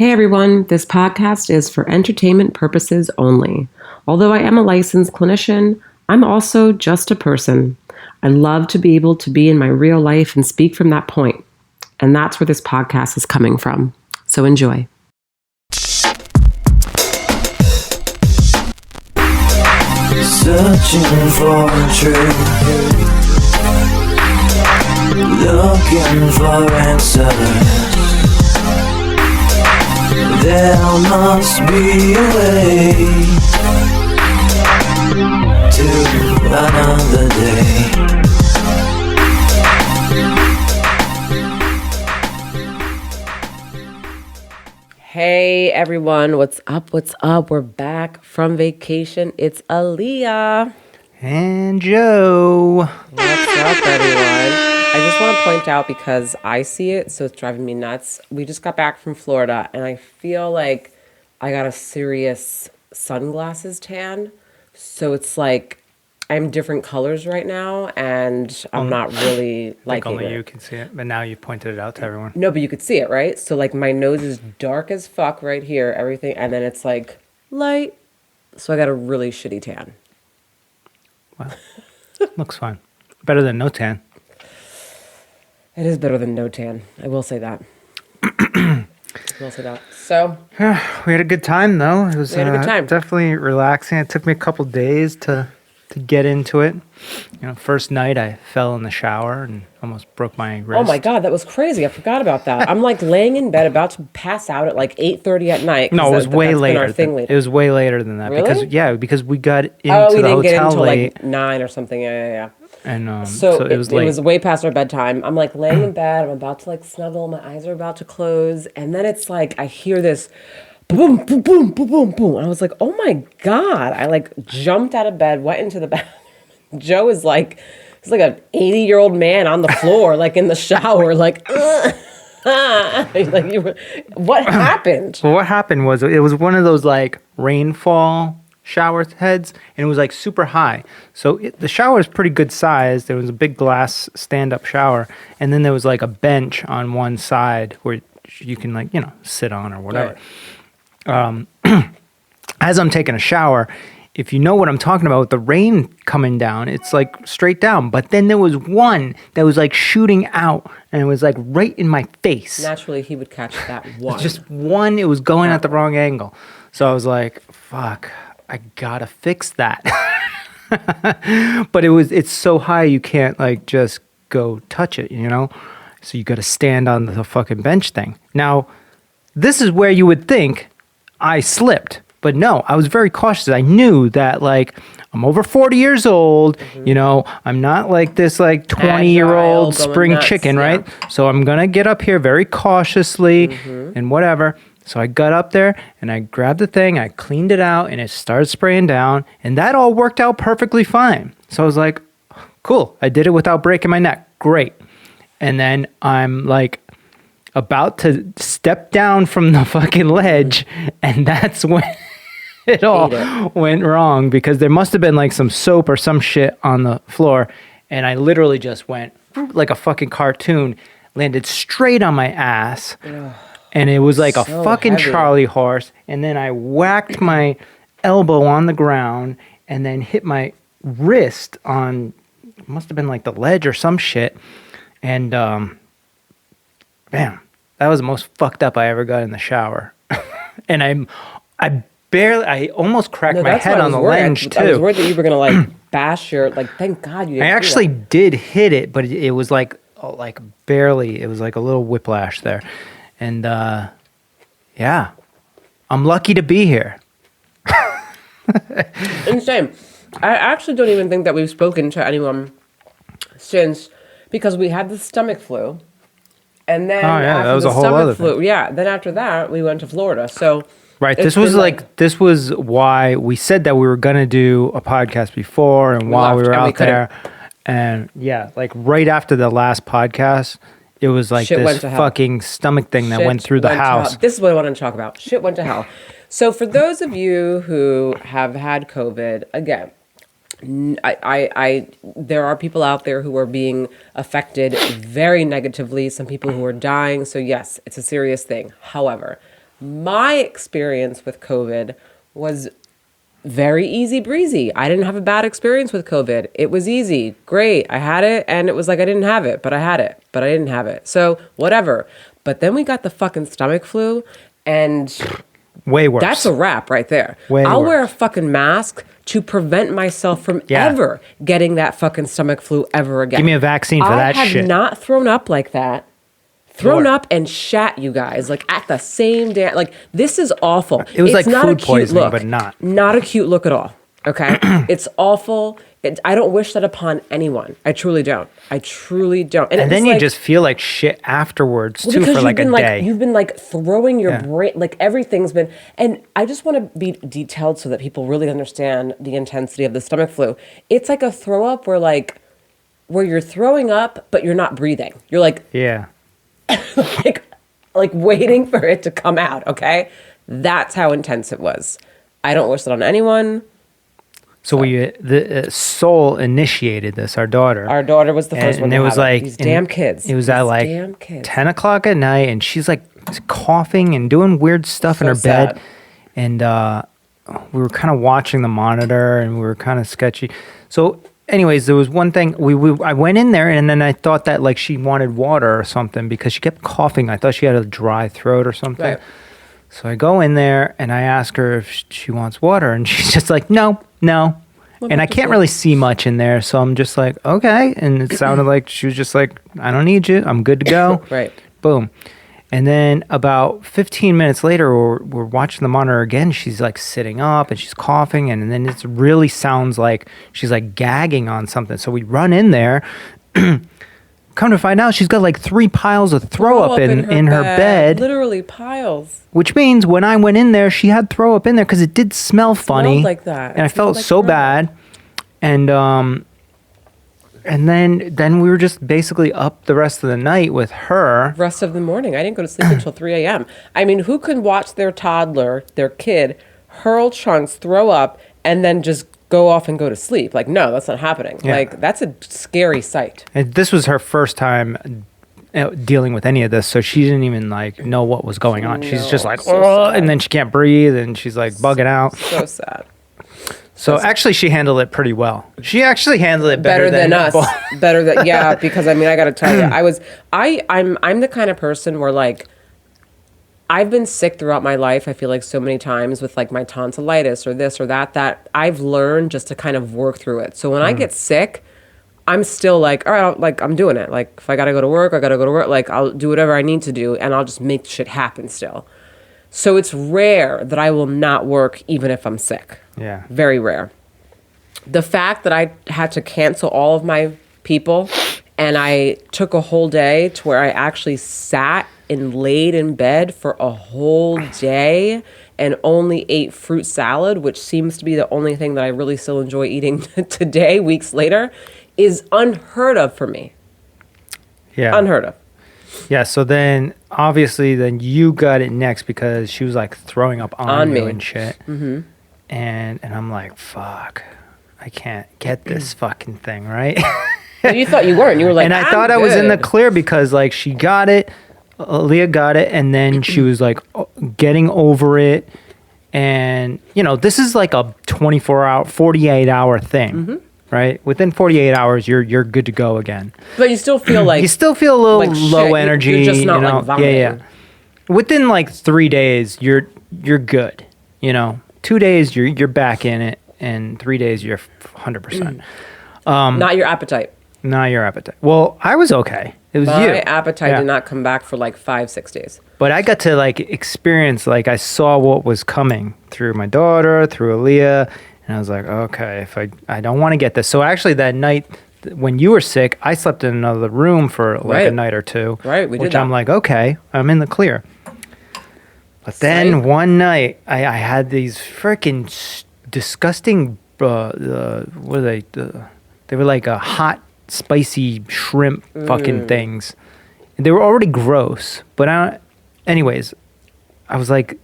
Hey everyone, this podcast is for entertainment purposes only. Although I am a licensed clinician, I'm also just a person. I love to be able to be in my real life and speak from that point. And that's where this podcast is coming from. So enjoy. Searching for truth, looking for answers. There must be a way to another day. Hey everyone, what's up? What's up? We're back from vacation. It's Alyea. And Joe. What's up, everyone? I just want to point out because I see it, so it's driving me nuts. We just got back from Florida, and I feel like I got a serious sunglasses tan. So it's like I'm different colors right now, and I'm not really liking Only it. you can see it, but now you pointed it out to everyone. No, but you could see it, right? So like my nose is dark as fuck right here, everything, and then it's like light. So I got a really shitty tan. Well, looks fine. Better than no tan. It is better than no tan. I will say that. So We had a good time, though. It was We had a good time. definitely relaxing. It took me a couple days to get into it. You know, first night I fell in the shower and almost broke my wrist. oh my God, that was crazy. I forgot about that. I'm like laying in bed about to pass out at like 8:30 at night. 'cause No, it was that's way been later. our thing later. It was way later than that. Really? Because we got into Oh, we the didn't get hotel until late. like 9 or something. Yeah. And So it was late. It was way past our bedtime. I'm like laying in bed. I'm about to like snuggle. My eyes are about to close. And then it's like I hear this boom, boom, boom, boom, boom, boom. And I was like, oh my God. I like jumped out of bed, went into the bathroom. Joe is like, he's like an 80-year-old man on the floor, like in the shower, like, He's like, what happened? Well, what happened was it was one of those like rainfall shower heads, and it was like super high. So the shower is pretty good size. There was a big glass stand-up shower, and then there was like a bench on one side where you can like, you know, sit on or whatever. Right. As I'm taking a shower, if you know what I'm talking about with the rain coming down, it's like straight down. But then there was one that was like shooting out, and it was like right in my face. Naturally, he would catch that one. Just one, it was going at the wrong angle. So I was like, fuck, I gotta fix that. But it's so high you can't like just go touch it, you know? So you gotta stand on the fucking bench thing. Now, this is where you would think I slipped. But no, I was very cautious. I knew that like I'm over 40 years old, you know, I'm not like this like 20-year-old Agile, going spring nuts, chicken, yeah. right? So I'm going to get up here very cautiously and whatever. So I got up there and I grabbed the thing, I cleaned it out, and it started spraying down, and that all worked out perfectly fine. So I was like, cool, I did it without breaking my neck. Great. And then I'm like about to step down from the fucking ledge, and that's when it all went wrong, because there must have been like some soap or some shit on the floor, and I literally just went like a fucking cartoon, landed straight on my ass. And it was like a So fucking heavy. Charlie horse. And then I whacked my elbow on the ground and then hit my wrist on, must have been like the ledge or some shit. And, man, that was the most fucked up I ever got in the shower. And I almost cracked my that's head why I on was the worried. lens I was too. worried that you were gonna like bash your like. Thank God you didn't. I do actually that. did hit it, but it was like barely. It was like a little whiplash there. And, yeah, I'm lucky to be here. Insane. I actually don't even think that we've spoken to anyone since, because we had the stomach flu, and then that was the a whole stomach other flu, thing. yeah. Then after that, we went to Florida. So Right. it's This was been this was why we said that we were going to do a podcast before, and while we left, were and we out there. And yeah, like right after the last podcast, it was like Shit went this to hell. fucking stomach thing that Shit went through the went to house. hell. This is what I wanted to talk about. Shit went to hell. So for those of you who have had COVID, again, there are people out there who are being affected very negatively. Some people who are dying. So yes, it's a serious thing. However, My experience with COVID was very easy breezy. I didn't have a bad experience with COVID. It was easy. Great. I had it and it was like I didn't have it, but I had it, but I didn't have it. So whatever. But then we got the fucking stomach flu and Way worse. that's a wrap right there. Way I'll wear a worse. fucking mask to prevent myself from Yeah. ever getting that fucking stomach flu ever again. Give me a vaccine for that I shit. have not thrown up like that. Thrown Lord. up and shat, you guys, like at the same day. Like, this is awful. It was It's like not food a cute poisoning, look. but not. Not a cute look at all. Okay? It's awful. I don't wish that upon anyone. I truly don't. I truly don't. And it then was you like, just feel like shit afterwards well, too because for like a you've been day. you've been like throwing your Yeah. brain, like everything's been, and I just want to be detailed so that people really understand the intensity of the stomach flu. It's like a throw up where you're throwing up, but you're not breathing. You're like, yeah. like waiting for it to come out. Okay. That's how intense it was. I don't wish that on anyone. So the Soul initiated this, our daughter. Our daughter was the first one and to it was have like these damn kids. It was at These like damn kids. 10 o'clock at night, and she's like coughing and doing weird stuff in So her bed. sad. And we were kind of watching the monitor, and we were kind of sketchy. So, anyways, there was one thing I went in there, and then I thought that like she wanted water or something because she kept coughing. I thought she had a dry throat or something. Right. So I go in there and I ask her if she wants water, and she's just like, no. And I can't really see much in there, so I'm just like, okay. And it sounded like she was just like, I don't need you. I'm good to go. Right. Boom. And then about 15 minutes later, we're watching the monitor again. She's like sitting up and she's coughing, and then it really sounds like she's like gagging on something. So we run in there. Come to find out, she's got like 3 piles of throw up in her bed. Literally piles. Which means when I went in there, she had throw up in there because it did smell funny. Smelled like that. And I It felt smelled like so throw up. bad. And then we were just basically up the rest of the night with her. Rest of the morning. I didn't go to sleep until 3 a.m. I mean, who can watch their toddler, their kid, hurl chunks, throw up, and then just go off and go to sleep? Like, no, that's not happening. Yeah. Like, that's a scary sight. And this was her first time dealing with any of this, so she didn't even like know what was going on. She's just like, so oh, sad. and then she can't breathe, and she's like bugging out. So sad. So actually, she handled it pretty well. She actually handled it better than us. both. Better than, yeah, because I mean, I got to tell you, I'm the kind of person where like, I've been sick throughout my life. I feel like so many times with like my tonsillitis or this or that I've learned just to kind of work through it. So when I get sick, I'm still like, all right, like I'm doing it. Like if I got to go to work, I got to go to work. Like I'll do whatever I need to do and I'll just make shit happen still. So it's rare that I will not work even if I'm sick. Yeah. Very rare. The fact that I had to cancel all of my people and I took a whole day to where I actually sat and laid in bed for a whole day and only ate fruit salad, which seems to be the only thing that I really still enjoy eating today, weeks later, is unheard of for me. Yeah. Unheard of. Yeah, so then obviously then you got it next because she was like throwing up on you me. and shit. Mm-hmm. And I'm like, fuck, I can't get this fucking thing, right? You thought you weren't. You were like, and I I'm thought I was in the good. clear because like she got it, Alyea got it, and then she was like getting over it. And, you know, this is like a 24-hour, 48-hour thing. Mm-hmm. Right? Within 48 hours, you're good to go again. But you still feel like You still feel a little like shit. low You're energy. just not, you know? like, vomiting. Yeah. Within like 3 days, you're good. You know, 2 days you're back in it, and 3 days you're 100%. not your appetite. Not your appetite. Well, I was okay. It was My you. appetite Yeah. did not come back for like 5-6 days. But I got to like experience, like I saw what was coming through my daughter, through Alyea, and I was like, okay, if I don't want to get this. So actually that night when you were sick, I slept in another room for like a Right. night or two. Right, we did which that. I'm like, okay, I'm in the clear. But then Psych. one night I had these freaking disgusting, what are they? They were like a hot, spicy shrimp fucking things. And they were already gross, but anyways, I was like,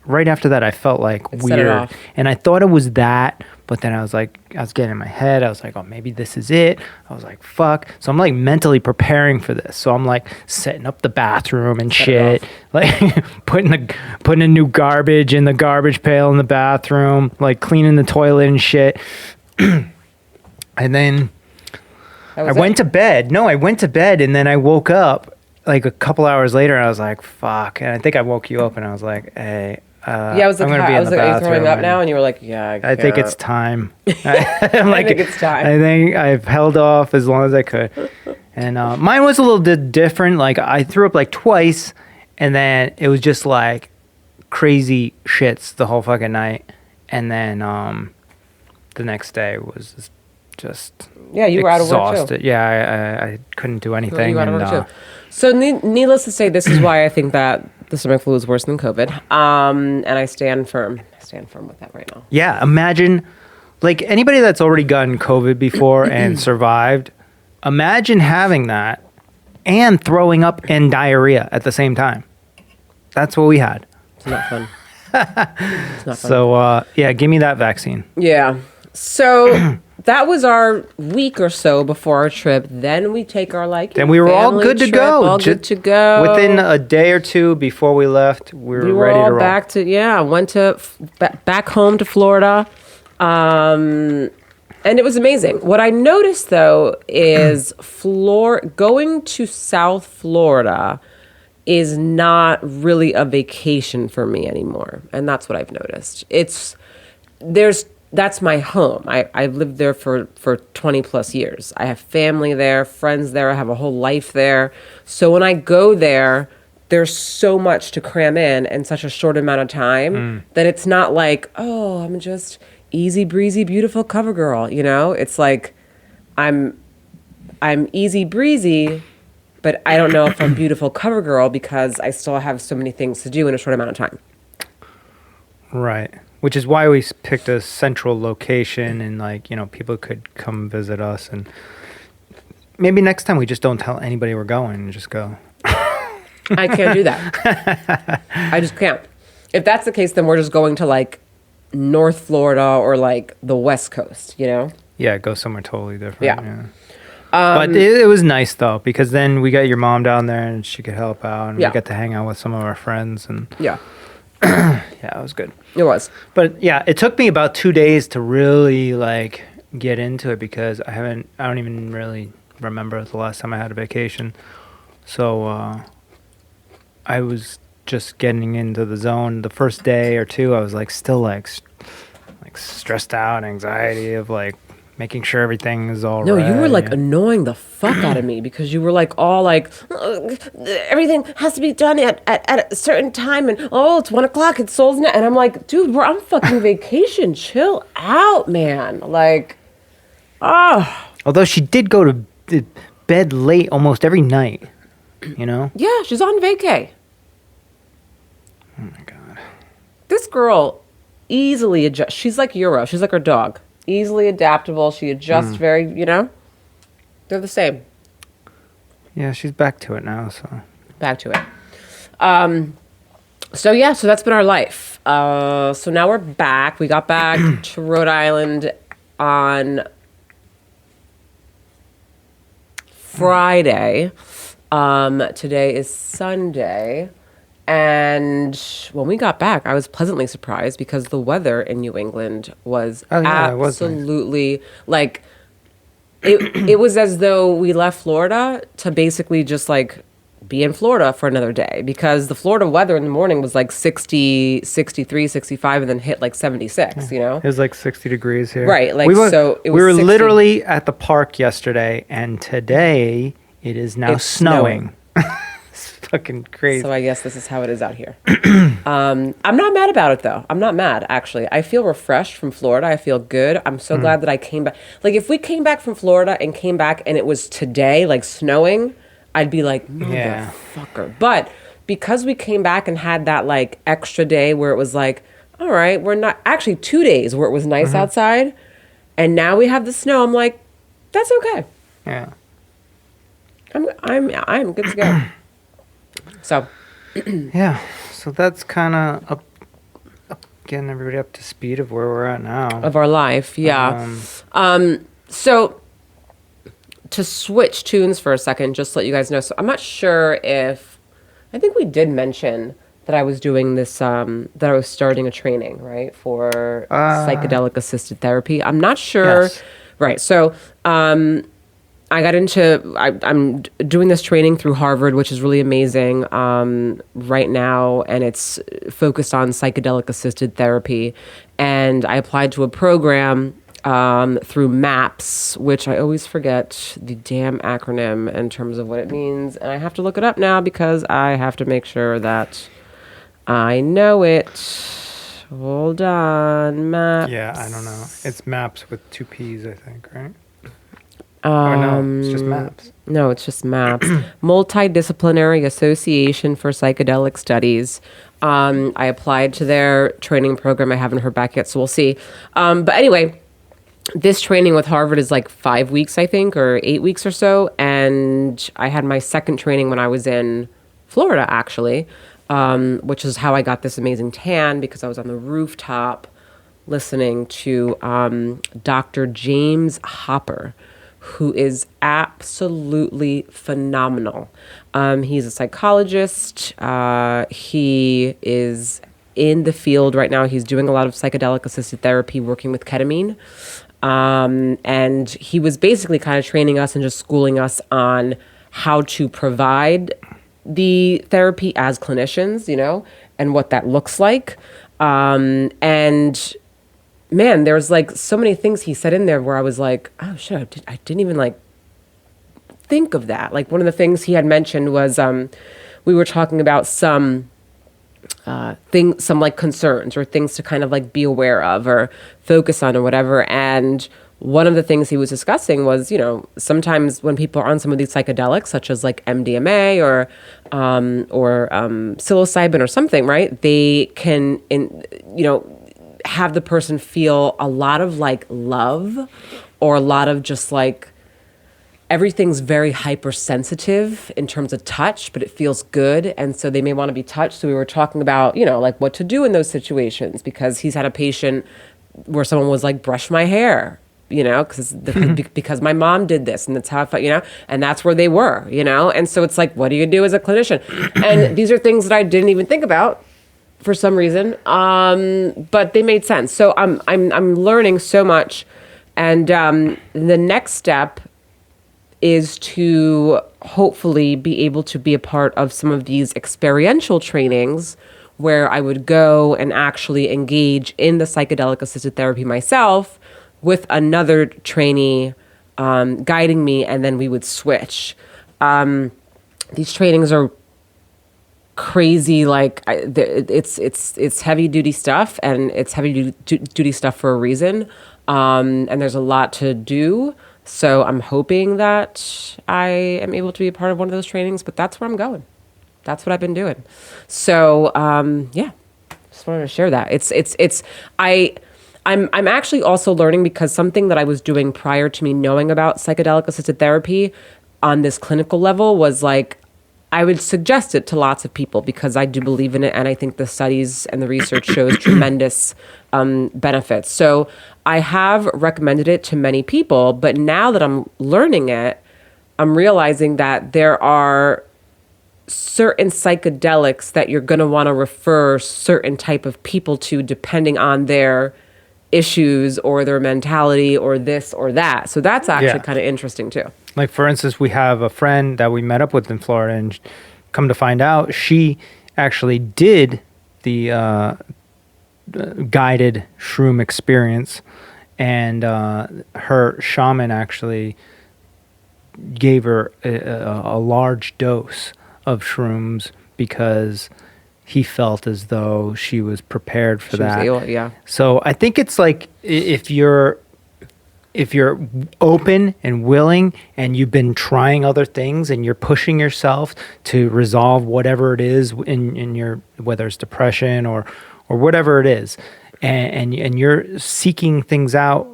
right after that, I felt like It set it weird. off. And I thought it was that, But then I was getting in my head. I was like, oh, maybe this is it. I was like, fuck. So I'm like mentally preparing for this. So I'm like setting up the bathroom and shit, like putting a new garbage in the garbage pail in the bathroom, like cleaning the toilet and shit. And then I went to bed. No, I went to bed and then I woke up like a couple hours later. And I was like, fuck. And I think I woke you up and I was like, hey. I was like, are you throwing up now? And you were like, yeah, I think it's time. I'm like, I think it's time. I think I've held off as long as I could. And mine was a little bit different. Like I threw up like twice and then it was just like crazy shits the whole fucking night. And then the next day was just you were out of work too. Yeah, I couldn't do anything. You were out of work too. So needless to say, this is why I think that the stomach flu is worse than COVID. And I stand firm. With that right now. Yeah, imagine, like anybody that's already gotten COVID before and survived, imagine having that and throwing up and diarrhea at the same time. That's what we had. It's not fun. It's not fun. So, give me that vaccine. Yeah. So that was our week or so before our trip. Then we take our Then we were all good to go. All good to go. Within a day or two before we left, we were ready to roll. Back to went to back home to Florida, and it was amazing. What I noticed though is going to South Florida is not really a vacation for me anymore, and that's what I've noticed. That's my home. I've lived there for 20 plus years. I have family there, friends there. I have a whole life there. So when I go there, there's so much to cram in such a short amount of time that it's not like, oh, I'm just easy breezy, beautiful cover girl. You know, it's like I'm easy breezy, but I don't know if I'm beautiful cover girl because I still have so many things to do in a short amount of time. Right. Which is why we picked a central location and people could come visit us. And maybe next time we just don't tell anybody we're going and just go. I can't do that. I just can't. If that's the case, then we're just going to North Florida or the West Coast, you know? Yeah, go somewhere totally different. Yeah. But it was nice though, because then we got your mom down there and she could help out and we got to hang out with some of our friends and yeah, it was good. It was. But yeah, it took me about 2 days to really get into it because I don't even really remember the last time I had a vacation. So I was just getting into the zone. The first day or two, I was still stressed out, anxiety of making sure everything is all right. No, you were annoying the fuck out of me because you were all everything has to be done at a certain time and it's 1 o'clock, it's sold now. And I'm like, dude, we're on fucking vacation. Chill out, man. Although she did go to bed late almost every night, you know? Yeah, she's on vacay. Oh my God. This girl easily adjusts. She's like Euro. She's like her dog. Easily adaptable. She adjusts very, they're the same. Yeah, she's back to it now, so. Back to it. So that's been our life. So now we're back. We got back to Rhode Island on Friday. Today is Sunday. And when we got back, I was pleasantly surprised because the weather in New England was absolutely nice. It was as though we left Florida to basically just be in Florida for another day because the Florida weather in the morning was 60, 63, 65 and then hit 76, you know? It was 60 degrees here. Right. We were literally at the park yesterday and today it is now snowing. Fucking crazy. So I guess this is how it is out here. I'm not mad about it though. I'm not mad actually. I feel refreshed from Florida. I feel good. I'm so glad that I came back. If we came back from Florida and came back and it was today snowing, I'd be motherfucker. But because we came back and had that extra day where it was all right, we're not actually 2 days where it was nice outside and now we have the snow. I'm that's okay. Yeah. I'm good to go. So, yeah, so that's kind of getting everybody up to speed of where we're at now. Of our life, yeah. So to switch tunes for a second, just to let you guys know. So I'm not sure if, I think we did mention that I was doing this, that I was starting a training, right, for psychedelic assisted therapy. I'm not sure. Yes. Right. So I got into, I'm doing this training through Harvard, which is really amazing right now. And it's focused on psychedelic assisted therapy. And I applied to a program through MAPS, which I always forget the damn acronym in terms of what it means. And I have to look it up now because I have to make sure that I know it. Hold on, MAPS. Yeah, I don't know. It's MAPS with 2 P's, I think, right? Or no, it's just MAPS. No, it's just MAPS. Multidisciplinary Association for Psychedelic Studies. I applied to their training program. I haven't heard back yet, so we'll see. But anyway, this training with Harvard is like 5 weeks, I think, or 8 weeks or so. And I had my second training when I was in Florida, actually, which is how I got this amazing tan, because I was on the rooftop listening to Dr. James Hopper, who is absolutely phenomenal. He's a psychologist. He is in the field right now. He's doing a lot of psychedelic assisted therapy, working with ketamine. And he was basically kind of training us and just schooling us on how to provide the therapy as clinicians, you know, and what that looks like. And man, there's like so many things he said in there where I was like, oh shit, I didn't even like think of that. Like one of the things he had mentioned was we were talking about some some like concerns or things to kind of like be aware of or focus on or whatever. And one of the things he was discussing was, you know, sometimes when people are on some of these psychedelics, such as like MDMA or psilocybin or something, right? They can, have the person feel a lot of like love or a lot of just like everything's very hypersensitive in terms of touch, but it feels good. And so they may want to be touched. So we were talking about, you know, like what to do in those situations, because he's had a patient where someone was like, brush my hair, you know, because my mom did this and that's how I felt, you know, and that's where they were, you know? And so it's like, what do you do as a clinician? And these are things that I didn't even think about for some reason. But they made sense. So I'm learning so much. And the next step is to hopefully be able to be a part of some of these experiential trainings where I would go and actually engage in the psychedelic assisted therapy myself with another trainee guiding me, and then we would switch. These trainings are crazy, like it's heavy duty stuff, and it's heavy duty stuff for a reason, and there's a lot to do. So I'm hoping that I am able to be a part of one of those trainings, but that's where I'm going. That's what I've been doing. So yeah, just wanted to share that. I'm actually also learning, because something that I was doing prior to me knowing about psychedelic assisted therapy on this clinical level was like, I would suggest it to lots of people because I do believe in it, and I think the studies and the research shows tremendous benefits. So I have recommended it to many people, but now that I'm learning it, I'm realizing that there are certain psychedelics that you're going to want to refer certain type of people to depending on their issues or their mentality or this or that. So that's actually kind of interesting too. Like, for instance, we have a friend that we met up with in Florida, and come to find out, she actually did the guided shroom experience, and her shaman actually gave her a large dose of shrooms because he felt as though she was prepared for that. Yeah. So I think it's like, if you're open and willing, and you've been trying other things, and you're pushing yourself to resolve whatever it is in your, whether it's depression or whatever it is, and you're seeking things out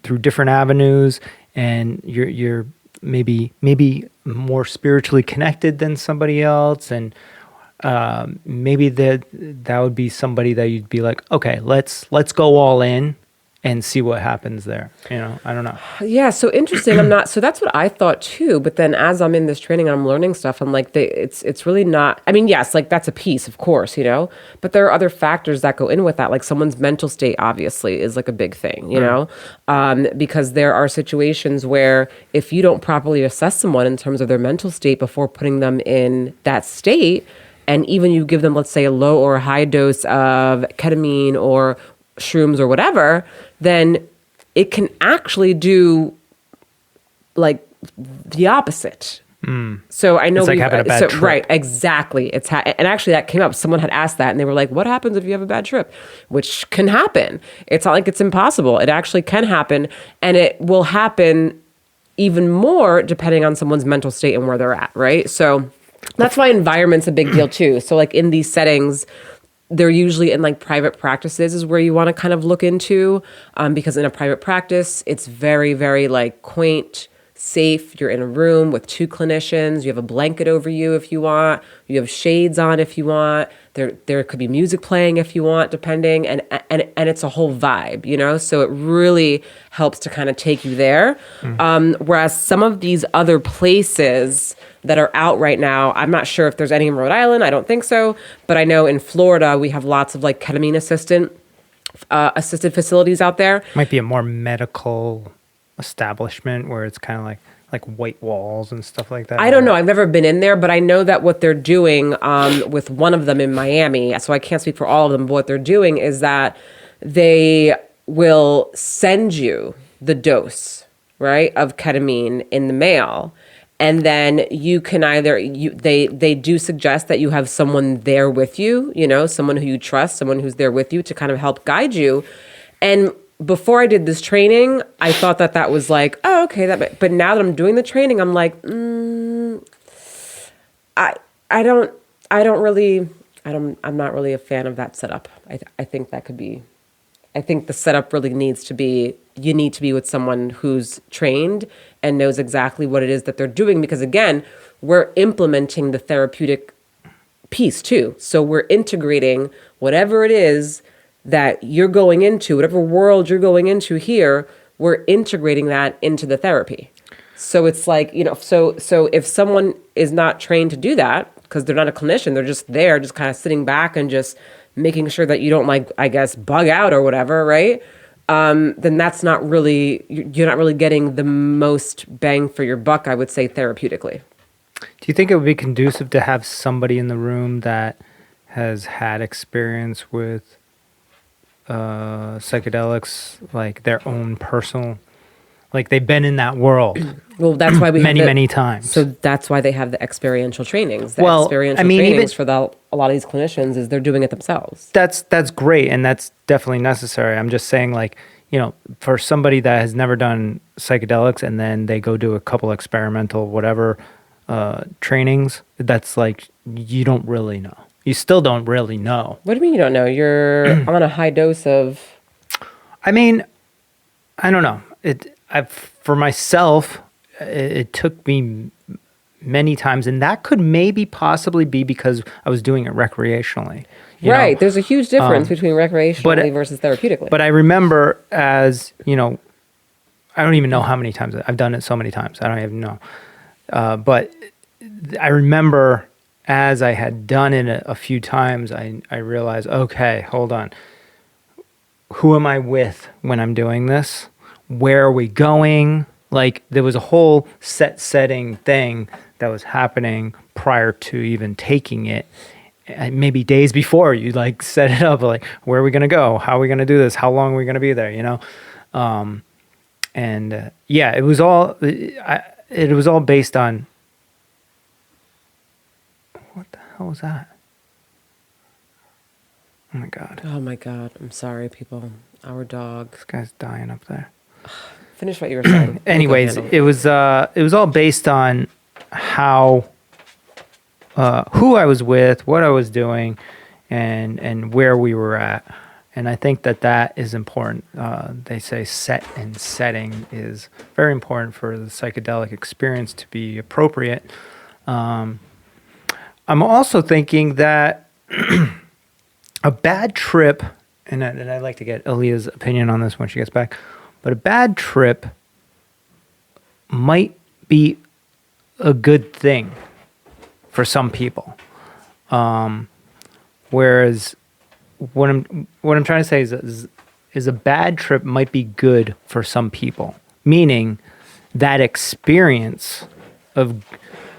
through different avenues, and you're maybe more spiritually connected than somebody else, and maybe that would be somebody that you'd be like, okay, let's go all in and see what happens there. I don't know. Yeah, so interesting. So that's what I thought too. But then as I'm in this training and I'm learning stuff, I'm like, it's really not, I mean, yes, like that's a piece, of course, but there are other factors that go in with that. Like someone's mental state obviously is like a big thing, because there are situations where if you don't properly assess someone in terms of their mental state before putting them in that state, and even you give them, let's say, a low or a high dose of ketamine or shrooms or whatever, then it can actually do like the opposite. So I know It's like having a bad trip. Right, exactly. And actually that came up. Someone had asked that and they were like, what happens if you have a bad trip? Which can happen. It's not like it's impossible. It actually can happen, and it will happen even more depending on someone's mental state and where they're at, right? So that's why environment's a big deal too. So like in these settings, they're usually in like private practices is where you want to kind of look into, because in a private practice, it's very, very like quaint, safe. You're in a room with two clinicians. You have a blanket over you if you want. You have shades on if you want. There could be music playing if you want, depending, and it's a whole vibe, So it really helps to kind of take you there. Whereas some of these other places that are out right now, I'm not sure if there's any in Rhode Island. I don't think so, but I know in Florida we have lots of like ketamine assisted facilities out there. Might be a more medical establishment where it's kind of like white walls and stuff like that. I don't know. I've never been in there, but I know that what they're doing with one of them in Miami, so I can't speak for all of them, but what they're doing is that they will send you the dose, right, of ketamine in the mail. And then you can they do suggest that you have someone there with you, someone who you trust, someone who's there with you to kind of help guide you. And before I did this training, I thought that was like, oh, okay. But now that I'm doing the training, I'm like, I'm not really a fan of that setup. I think that could be, I think the setup really needs to be, you need to be with someone who's trained and knows exactly what it is that they're doing. Because again, we're implementing the therapeutic piece too. So we're integrating whatever it is that you're going into, whatever world you're going into here, we're integrating that into the therapy. So it's like, so if someone is not trained to do that, because they're not a clinician, they're just there, just kind of sitting back and just making sure that you don't like, I guess, bug out or whatever, right? Then that's not really, you're not really getting the most bang for your buck, I would say, therapeutically. Do you think it would be conducive to have somebody in the room that has had experience with psychedelics, like their own personal, like they've been in that world? Well, that's why we many times. So that's why they have the experiential trainings. Trainings for a lot of these clinicians is they're doing it themselves. That's great, and that's definitely necessary. I'm just saying, like, for somebody that has never done psychedelics and then they go do a couple experimental whatever trainings, that's like, you don't really know. You still don't really know. What do you mean you don't know? You're on a high dose of... I mean, I don't know. For myself, it took me many times, and that could maybe possibly be because I was doing it recreationally. Right. There's a huge difference between recreationally versus therapeutically. But I remember I don't even know how many times. I've done it so many times. I don't even know. But I remember as I had done it a few times, I realized, okay, hold on. Who am I with when I'm doing this? Where are we going? Like, there was a whole setting thing that was happening prior to even taking it. And maybe days before, you like set it up, like, where are we going to go? How are we going to do this? How long are we going to be there? It was all based on, what the hell was that? Oh my God. Oh my God. I'm sorry, people. Our dog. This guy's dying up there. Finish what you were saying. Anyways, it was all based on how, who I was with, what I was doing, and where we were at. And I think that is important. They say set and setting is very important for the psychedelic experience to be appropriate. I'm also thinking that a bad trip, and I'd like to get Aaliyah's opinion on this when she gets back, but a bad trip might be a good thing for some people. Whereas what I'm trying to say is a bad trip might be good for some people, meaning that experience of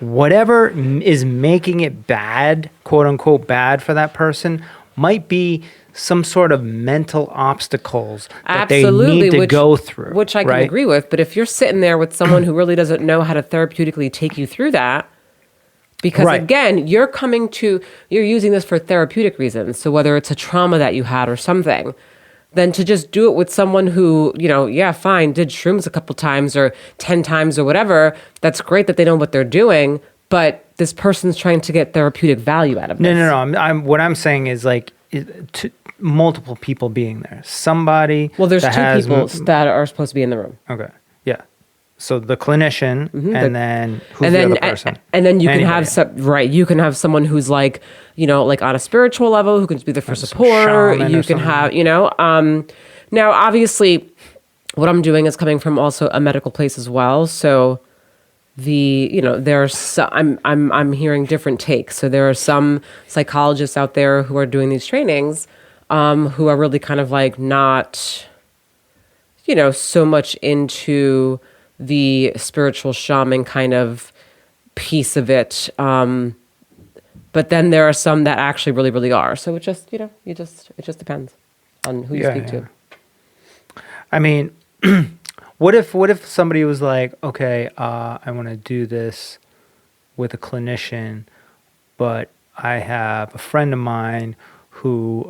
whatever is making it bad, quote unquote bad for that person, might be some sort of mental obstacles that they need to go through. Which I can agree with. But if you're sitting there with someone who really doesn't know how to therapeutically take you through that, because again, you're using this for therapeutic reasons. So whether it's a trauma that you had or something, then to just do it with someone who, fine, did shrooms a couple times or 10 times or whatever, that's great that they know what they're doing, but this person's trying to get therapeutic value out of this. No. What I'm saying is like multiple people being there. Somebody. Well, there's two people that are supposed to be in the room. Okay. Yeah. So the clinician, and then who's the other person? And then you can have you can have someone who's like, like on a spiritual level, who can be there for support. You can have, now obviously what I'm doing is coming from also a medical place as well. So I'm hearing different takes. So there are some psychologists out there who are doing these trainings, who are really kind of like not, so much into the spiritual shaman kind of piece of it. But then there are some that actually really, really are. So it just, it just depends on who you speak to. I mean, what if somebody was like, okay, I want to do this with a clinician, but I have a friend of mine who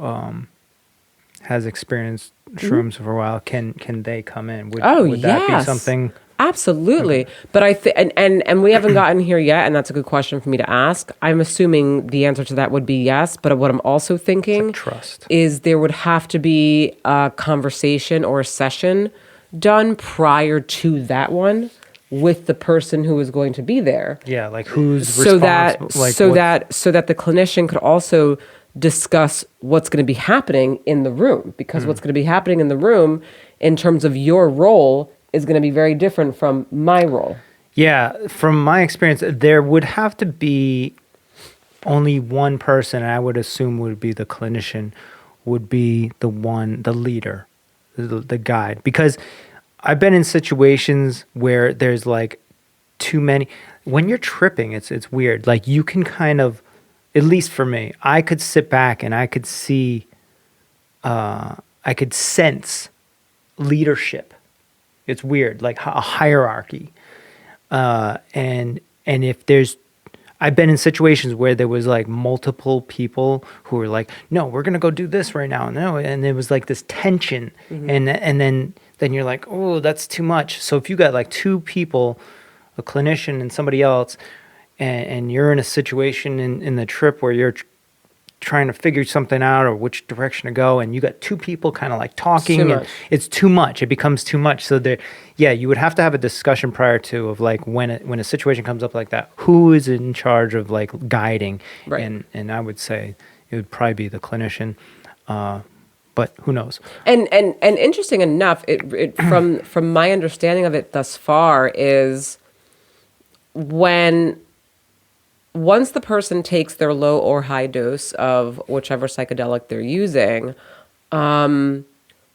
has experienced shrooms for a while. Can they come in? Would that be something? Absolutely. But I think, and we haven't gotten here yet, and that's a good question for me to ask. I'm assuming the answer to that would be yes, but what I'm also thinking trust is there would have to be a conversation or a session done prior to that one with the person who is going to be there. Yeah, like who's responsible? So that the clinician could also discuss what's going to be happening in the room, because what's going to be happening in the room in terms of your role is going to be very different from my role. Yeah, from my experience, there would have to be only one person, and I would assume would be the clinician, would be the leader, the guide. Because I've been in situations where there's like too many. When you're tripping, it's weird. Like you can kind of, at least for me, I could sit back and I could see, I could sense leadership. It's weird, like a hierarchy. And if there's, I've been in situations where there was like multiple people who were like, no, we're going to go do this right now. No. And there was like this tension. And then you're like, oh, that's too much. So if you got like two people, a clinician and somebody else, and you're in a situation in the trip where you're trying to figure something out or which direction to go, and you got two people kind of like talking, and it's too much. It becomes too much. So you would have to have a discussion prior to of like when a situation comes up like that, who is in charge of like guiding, and I would say it would probably be the clinician, but who knows? And interesting enough, it from my understanding of it thus far is once the person takes their low or high dose of whichever psychedelic they're using,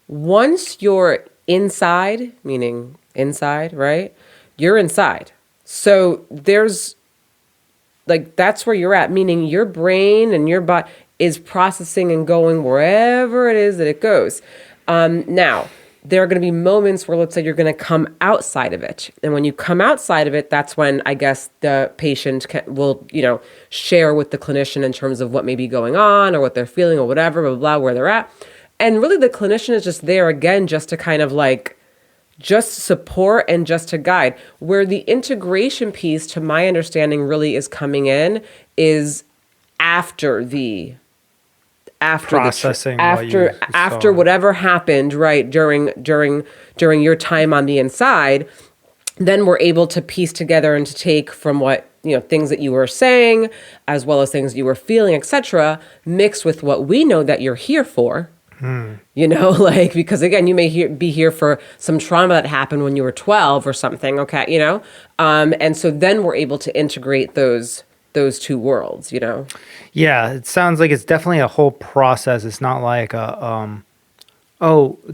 once you're inside, meaning inside, right? You're inside. So there's like, that's where you're at, meaning your brain and your body is processing and going wherever it is that it goes. Now, there are going to be moments where, let's say, you're going to come outside of it. And when you come outside of it, that's when I guess the patient will share with the clinician in terms of what may be going on or what they're feeling or whatever, blah, blah, blah, where they're at. And really the clinician is just there again, just to kind of like, just support and just to guide. Where the integration piece, to my understanding, really is coming in is after processing after whatever happened, right, during your time on the inside, then we're able to piece together and to take from what things that you were saying, as well as things you were feeling, etc., mixed with what we know that you're here for. Like, because again, you may be here for some trauma that happened when you were 12 or something. Okay. And so then we're able to integrate those two worlds, Yeah, it sounds like it's definitely a whole process. It's not like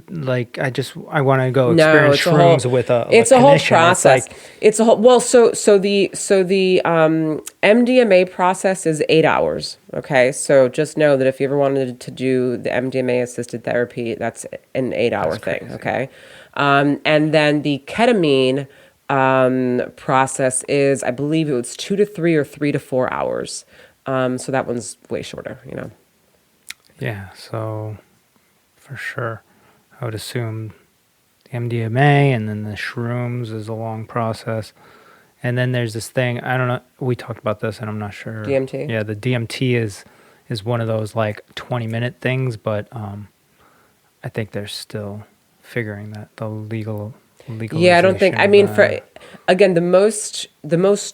like I want to go experience shrooms with a it's a whole clinician. process. It's a whole so the MDMA process is 8 hours. Okay, so just know that if you ever wanted to do the MDMA assisted therapy, that's an 8-hour thing. Okay, and then the ketamine process is, I believe it was 2 to 3 or 3 to 4 hours. So that one's way shorter. Yeah, so for sure, I would assume the MDMA and then the shrooms is a long process. And then there's this thing, I don't know, we talked about this and I'm not sure. DMT? Yeah, the DMT is one of those like 20-minute things, but I think they're still figuring that, the legalization. Yeah, I don't think, for, again, the most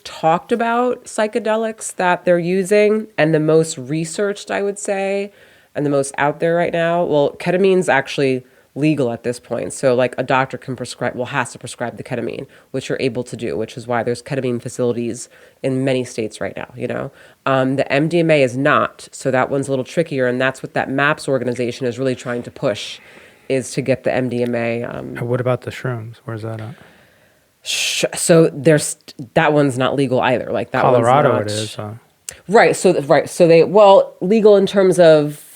talked about psychedelics that they're using and the most researched, I would say, and the most out there right now, well, ketamine's actually legal at this point. So like a doctor has to prescribe the ketamine, which you're able to do, which is why there's ketamine facilities in many states right now, The MDMA is not, so that one's a little trickier, and that's what that MAPS organization is really trying to push, is to get the MDMA. What about the shrooms? Where's that at? So that one's not legal either. Like that Colorado one's not, it is. Right. So they, legal in terms of,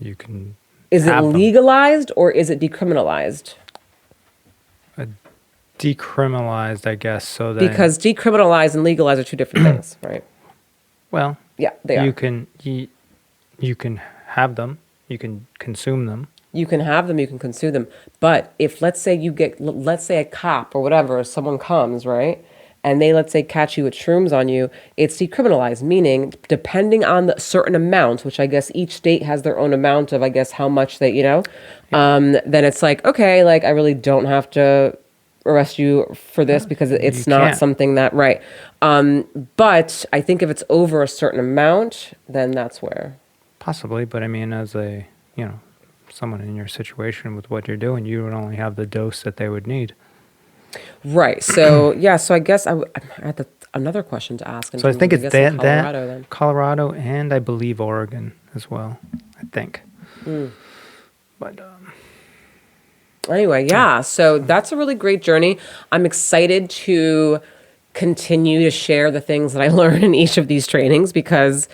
You can. is it legalized or is it decriminalized? Decriminalized, I guess. So that because decriminalized and legalized are two different things, right? Well, yeah, they are. You can have them. You can consume them. You can have them. You can consume them. But if let's say a cop or whatever, someone comes, right? And they, let's say, catch you with shrooms on you, it's decriminalized, meaning depending on the certain amount, which I guess each state has their own amount of, I guess, how much they, then it's like, okay, like I really don't have to arrest you for this because it's not something that, right. But I think if it's over a certain amount, then that's where. Possibly, but I mean, as a, someone in your situation with what you're doing, you would only have the dose that they would need. Right. So yeah. So I guess I had another question to ask. So I think it's Colorado, Colorado, and I believe Oregon as well. I think. But anyway, yeah. So that's a really great journey. I'm excited to continue to share the things that I learn in each of these trainings because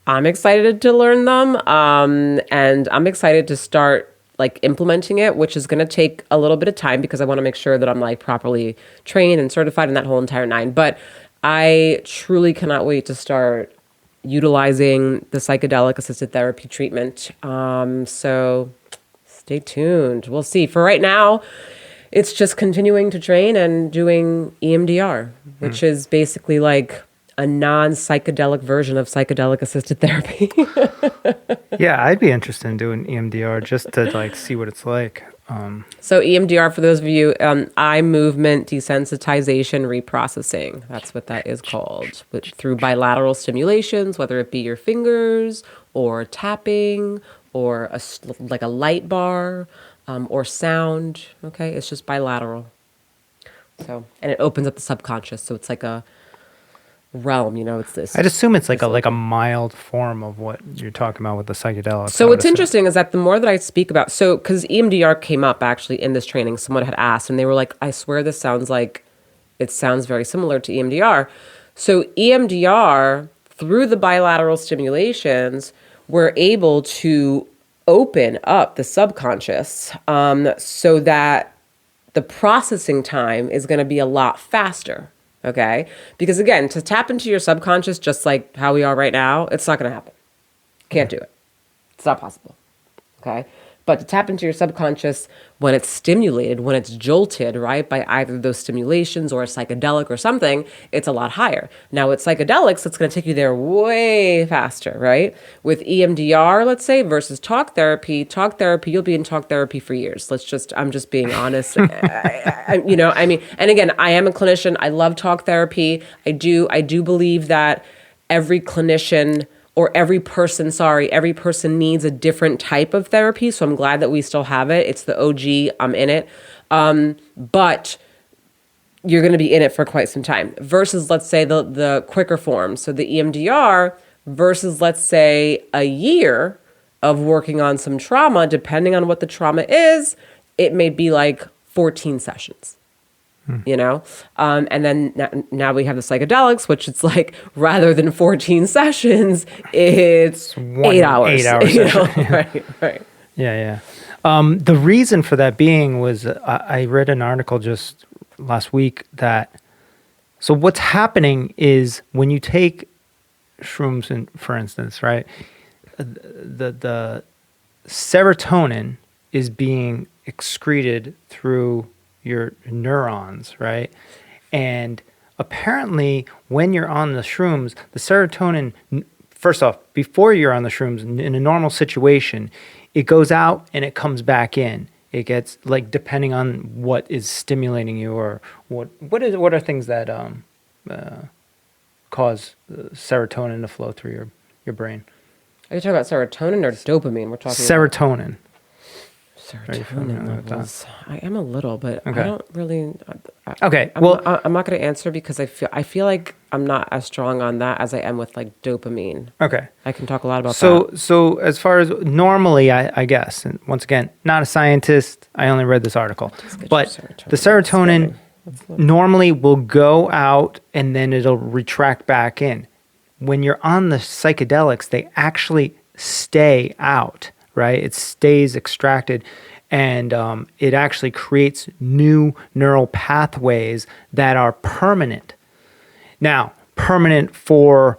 I'm excited to learn them, and I'm excited to start like implementing it, which is going to take a little bit of time because I want to make sure that I'm like properly trained and certified in that whole entire nine. But I truly cannot wait to start utilizing the psychedelic assisted therapy treatment. So stay tuned. We'll see. For right now, it's just continuing to train and doing EMDR, which is basically like a non-psychedelic version of psychedelic assisted therapy. yeah, I'd be interested in doing EMDR just to like see what it's like. So EMDR, for those of you, eye movement desensitization reprocessing. That's what that is called. Through bilateral stimulations, whether it be your fingers or tapping or like a light bar or sound. Okay, it's just bilateral. So, and it opens up the subconscious. So it's like a realm, it's this. I'd assume it's like a mild form of what you're talking about with the psychedelics. So what's interesting is that the more that I speak about, because EMDR came up actually in this training, someone had asked and they were like, I swear this sounds very similar to EMDR. So EMDR, through the bilateral stimulations, we're able to open up the subconscious so that the processing time is going to be a lot faster. Okay? Because again, to tap into your subconscious, just like how we are right now, it's not going to happen. Can't do it. It's not possible. Okay. But to tap into your subconscious when it's stimulated, when it's jolted, right, by either those stimulations or a psychedelic or something, it's a lot higher. Now, with psychedelics, it's going to take you there way faster, right? With EMDR, let's say, versus talk therapy, you'll be in talk therapy for years. I'm just being honest. And again, I am a clinician. I love talk therapy. I do believe that every clinician or every person needs a different type of therapy. So I'm glad that we still have it. It's the OG. I'm in it. But you're going to be in it for quite some time versus, let's say, the quicker form. So the EMDR versus, let's say, a year of working on some trauma, depending on what the trauma is, it may be like 14 sessions. And then now we have the psychedelics, which it's like rather than 14 sessions, it's 8 hours. 8 hours. Right. Yeah. The reason for that being was I read an article just last week so what's happening is when you take shrooms, for instance, right, the serotonin is being excreted through your neurons, right? And apparently when you're on the shrooms, the serotonin, first off, before you're on the shrooms, in a normal situation, it goes out and it comes back in. It gets, like, depending on what is stimulating you or what are things that cause serotonin to flow through your brain. Are you talking about serotonin or dopamine? We're talking Serotonin. Serotonin levels. I am a little, but Okay. I don't really. Okay, I'm not going to answer because I feel like I'm not as strong on that as I am with like dopamine. okay. I can talk a lot about that. So as far as normally, I guess, and once again, not a scientist, I only read this article, but the serotonin normally will go out and then it'll retract back in. When you're on the psychedelics, they actually stay out. Right? It stays extracted and it actually creates new neural pathways that are permanent. Now, permanent for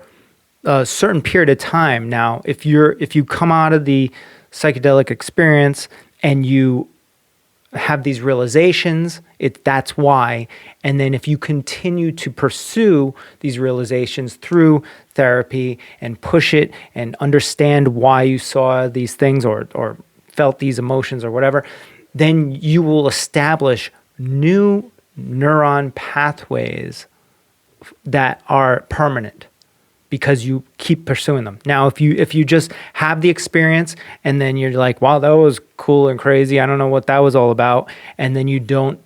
a certain period of time. Now, if you come out of the psychedelic experience and you have these realizations, that's why. And then if you continue to pursue these realizations through therapy and push it and understand why you saw these things or felt these emotions or whatever, then you will establish new neuron pathways that are permanent because you keep pursuing them. Now, if you just have the experience and then you're like, wow, that was cool and crazy, I don't know what that was all about, and then you don't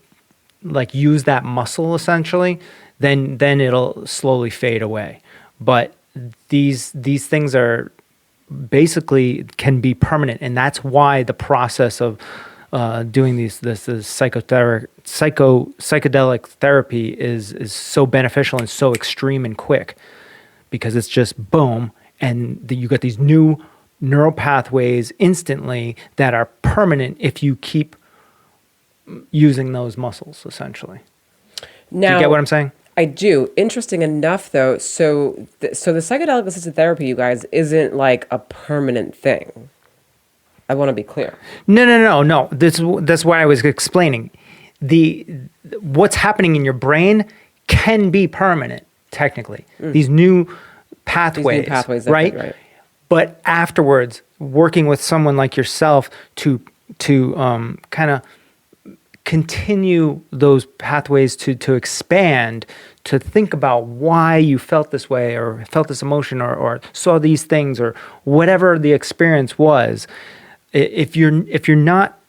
like use that muscle essentially, then it'll slowly fade away. But these things are basically can be permanent, and that's why the process of doing this psychedelic therapy is so beneficial and so extreme and quick. Because it's just boom, and you get these new neural pathways instantly that are permanent if you keep using those muscles, essentially. Now, do you get what I'm saying? I do. Interesting enough, though. So the psychedelic assisted therapy, you guys, isn't like a permanent thing. I want to be clear. No. That's what I was explaining. What's happening in your brain can be permanent. Technically, these new pathways, right? But afterwards, working with someone like yourself to kind of continue those pathways to expand, to think about why you felt this way or felt this emotion or saw these things or whatever the experience was. If you're not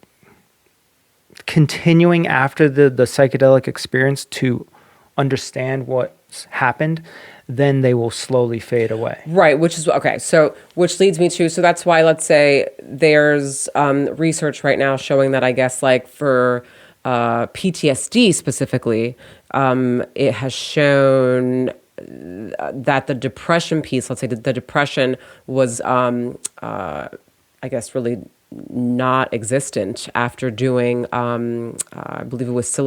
continuing after the psychedelic experience to understand what's happened, then they will slowly fade away. Right, which is okay. So, which leads me to, so that's why, let's say there's research right now showing that, I guess, like for PTSD specifically, it has shown that the depression piece, let's say the depression was, I guess, really not existent after doing, I believe it was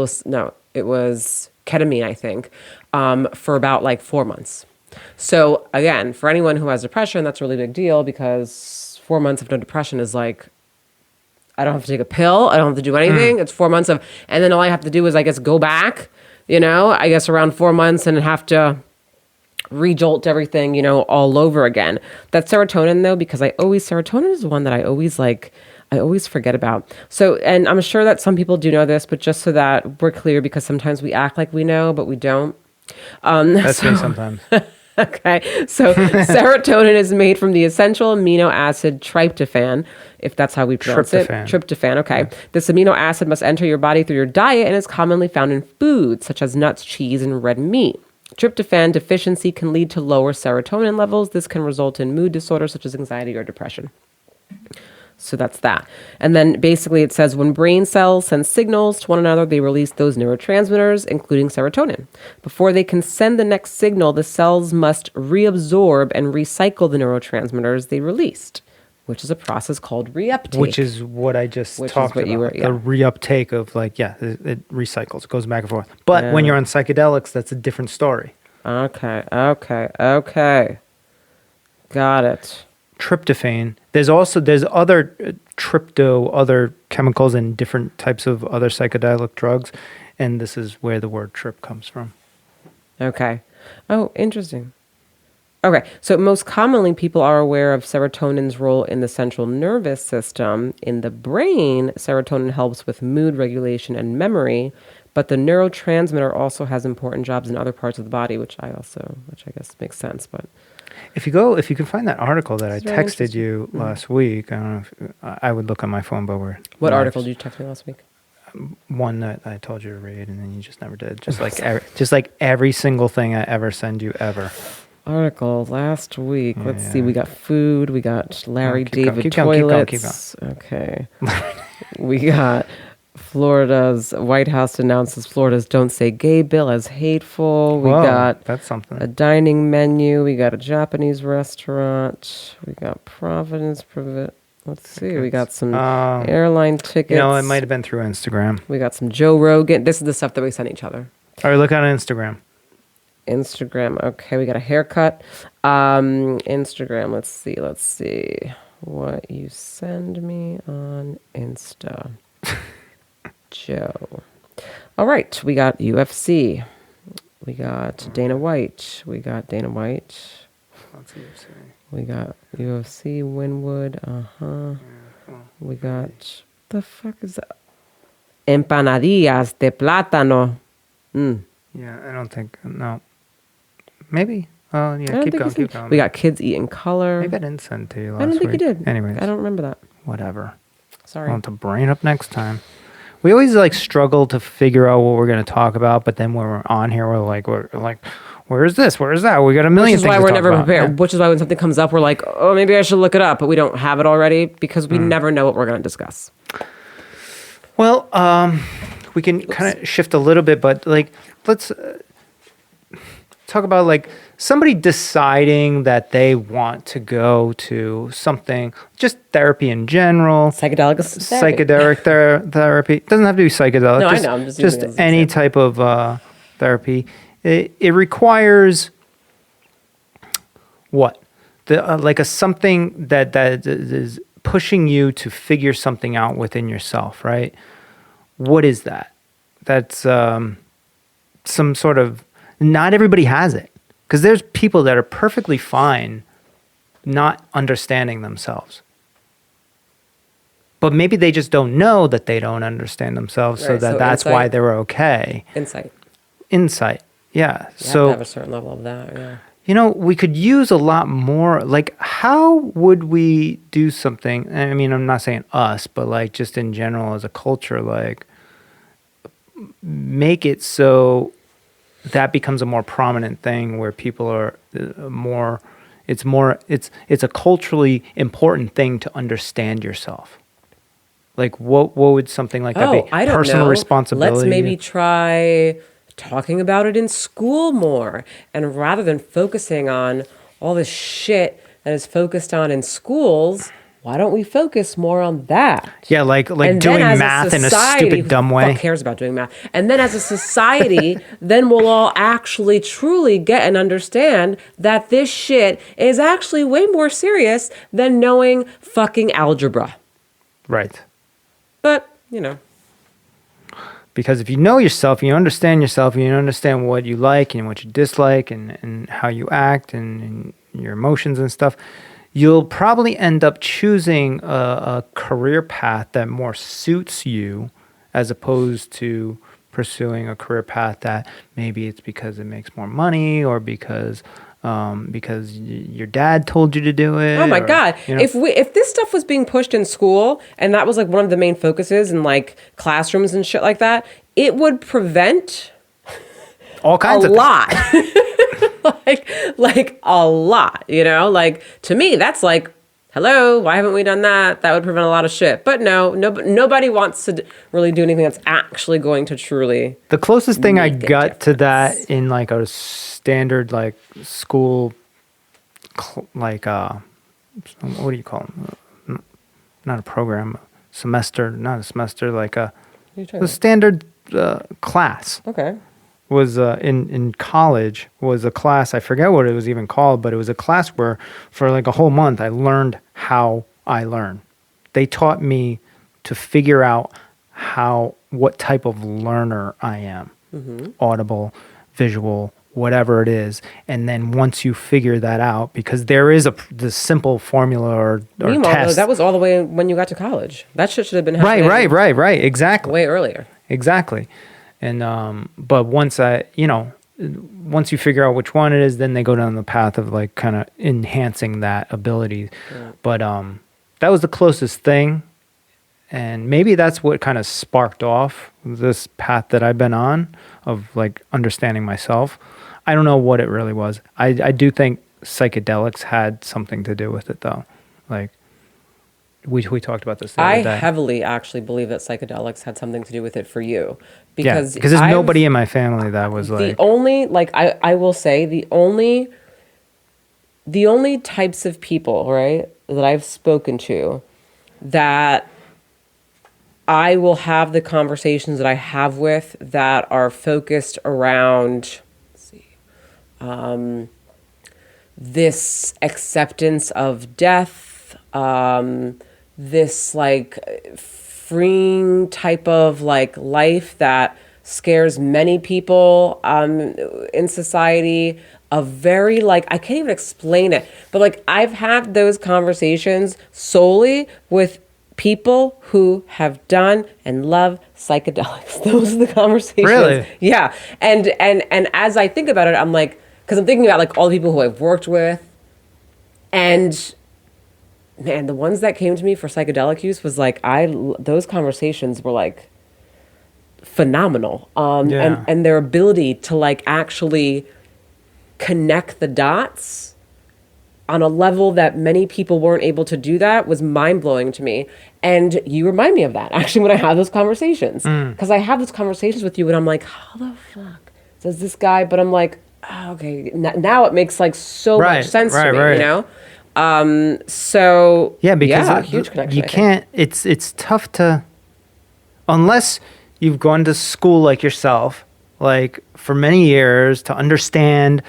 it was ketamine, I think, for about like 4 months. So again, for anyone who has depression, that's a really big deal because 4 months of no depression is like I don't have to take a pill. I don't have to do anything. It's 4 months of, and then all I have to do is, I guess, go back, I guess around 4 months and have to rejolt everything, all over again. That serotonin though, because serotonin is one that I always forget about. So, and I'm sure that some people do know this, but just so that we're clear, because sometimes we act like we know, but we don't. That's me sometimes. Okay, so serotonin is made from the essential amino acid tryptophan, if that's how we pronounce it. Tryptophan, okay. Yeah. This amino acid must enter your body through your diet and is commonly found in foods such as nuts, cheese, and red meat. Tryptophan deficiency can lead to lower serotonin levels. This can result in mood disorders such as anxiety or depression. So that's that. And then basically it says when brain cells send signals to one another, they release those neurotransmitters, including serotonin. Before they can send the next signal, the cells must reabsorb and recycle the neurotransmitters they released, which is a process called reuptake. Which is what I just talked about. The reuptake of it recycles, it goes back and forth. But when you're on psychedelics, that's a different story. Okay. Got it. Tryptophan. There's other other chemicals and different types of other psychedelic drugs, and this is where the word trip comes from. Okay. Oh, interesting. Okay, so most commonly people are aware of serotonin's role in the central nervous system. In the brain, serotonin helps with mood regulation and memory, but the neurotransmitter also has important jobs in other parts of the body, which I guess makes sense, but if you can find that article that I texted you last week, I don't know if I would look on my phone, but what article did you text me last week? One that I told you to read, and then you just never did. Just like every single thing I ever send you ever. Article last week. Let's see. We got food. We got Larry David toilets. Keep going. Okay. We got Florida's White House announces Florida's Don't Say Gay bill as hateful. We got that's something. A dining menu. We got a Japanese restaurant. We got Providence. Let's see. We got some airline tickets. It might have been through Instagram. We got some Joe Rogan. This is the stuff that we send each other. All right, look on Instagram. Okay, we got a haircut. Instagram. Let's see what you send me on Insta. Joe. All right, we got UFC. We got Dana White. We got UFC, Winwood. We got, the fuck is that? Empanadillas de plátano. Yeah, I don't think, no. Maybe. Oh, yeah, keep going. We got Kids Eat in Color. Maybe I didn't send it to you last week. I don't think you did. Anyways. I don't remember that. Whatever. Sorry. I'll have to brain up next time. We always struggle to figure out what we're going to talk about, but then when we're on here, we're like, where is this? Where is that? We got a million things to talk about. Which is why we're never prepared. Yeah. Which is why when something comes up, we're like, oh, maybe I should look it up, but we don't have it already because we never know what we're going to discuss. Well, we can kind of shift a little bit, but let's talk about somebody deciding that they want to go to something, just therapy in general. Psychedelic therapy. It doesn't have to be psychedelic. No, I know. I'm just any type of therapy. It requires what? Something that is pushing you to figure something out within yourself, right? What is that? That's some sort of. Not everybody has it, because there's people that are perfectly fine not understanding themselves. But maybe they just don't know that they don't understand themselves, right, so that's why they're okay. Insight, yeah. You have to have a certain level of that, yeah. We could use a lot more, how would we do something, I mean, I'm not saying us, but just in general as a culture, make it so that becomes a more prominent thing where people are it's a culturally important thing to understand yourself. What would something like that be? I don't Personal know. responsibility. Let's maybe try talking about it in school more, and rather than focusing on all this shit that is focused on in schools, why don't we focus more on that? Yeah, like doing math in a stupid, dumb way. Who cares about doing math? And then as a society, then we'll all actually truly get and understand that this shit is actually way more serious than knowing fucking algebra. Right. But, you know. Because if you know yourself, you understand yourself, you understand what you like and what you dislike and how you act and your emotions and stuff, you'll probably end up choosing a career path that more suits you as opposed to pursuing a career path that maybe it's because it makes more money or because your dad told you to do it. Oh my or, God. you know. If this stuff was being pushed in school and that was like one of the main focuses in like classrooms and shit like that, it would prevent all kinds a of lot. like a lot, you know? Like to me, that's like, hello, why haven't we done that? That would prevent a lot of shit. But nobody wants to really do anything that's actually going to truly. The closest thing I make a got to that difference. in like a standard like school, like what do you call them? Not a program, semester, not a semester, like What are you talking a about? standard class Okay. was in college was a class. I forget what it was even called, but it was a class where for like a whole month I learned how I learn. They taught me to figure out what type of learner I am. Audible, visual, whatever it is. And then once you figure that out, because there is the simple formula or Meanwhile, test. that was all the way when you got to college. That shit should have been happening Right. Exactly. way earlier. Exactly. And but once you figure out which one it is, then they go down the path of like kind of enhancing that ability. Right. But that was the closest thing. And maybe that's what kind of sparked off this path that I've been on of like understanding myself. I don't know what it really was. I do think psychedelics had something to do with it though. Like we talked about this the other I day. heavily actually believe that psychedelics had something to do with it for you. Because there's nobody in my family that was like... The only, like, I will say, the only types of people, right, that I've spoken to that I will have the conversations that I have with that are focused around, this acceptance of death, this like freeing type of like life that scares many people in society. A very like, I can't even explain it, but like I've had those conversations solely with people who have done and love psychedelics. Those are the conversations. Really? Yeah. And as I think about it, I'm like, because I'm thinking about like all the people who I've worked with, and man, the ones that came to me for psychedelic use was like, those conversations were like phenomenal. Yeah. And their ability to like actually connect the dots on a level that many people weren't able to do that was mind-blowing to me. And you remind me of that, actually, when I have those conversations. Because I have those conversations with you, and I'm like, how the fuck does this guy... But I'm like, oh, okay, now it makes, like, so much sense to me, you know? So... Yeah, because huge connection, you I think. can't... It's tough to... Unless you've gone to school like yourself, like, for many years to understand...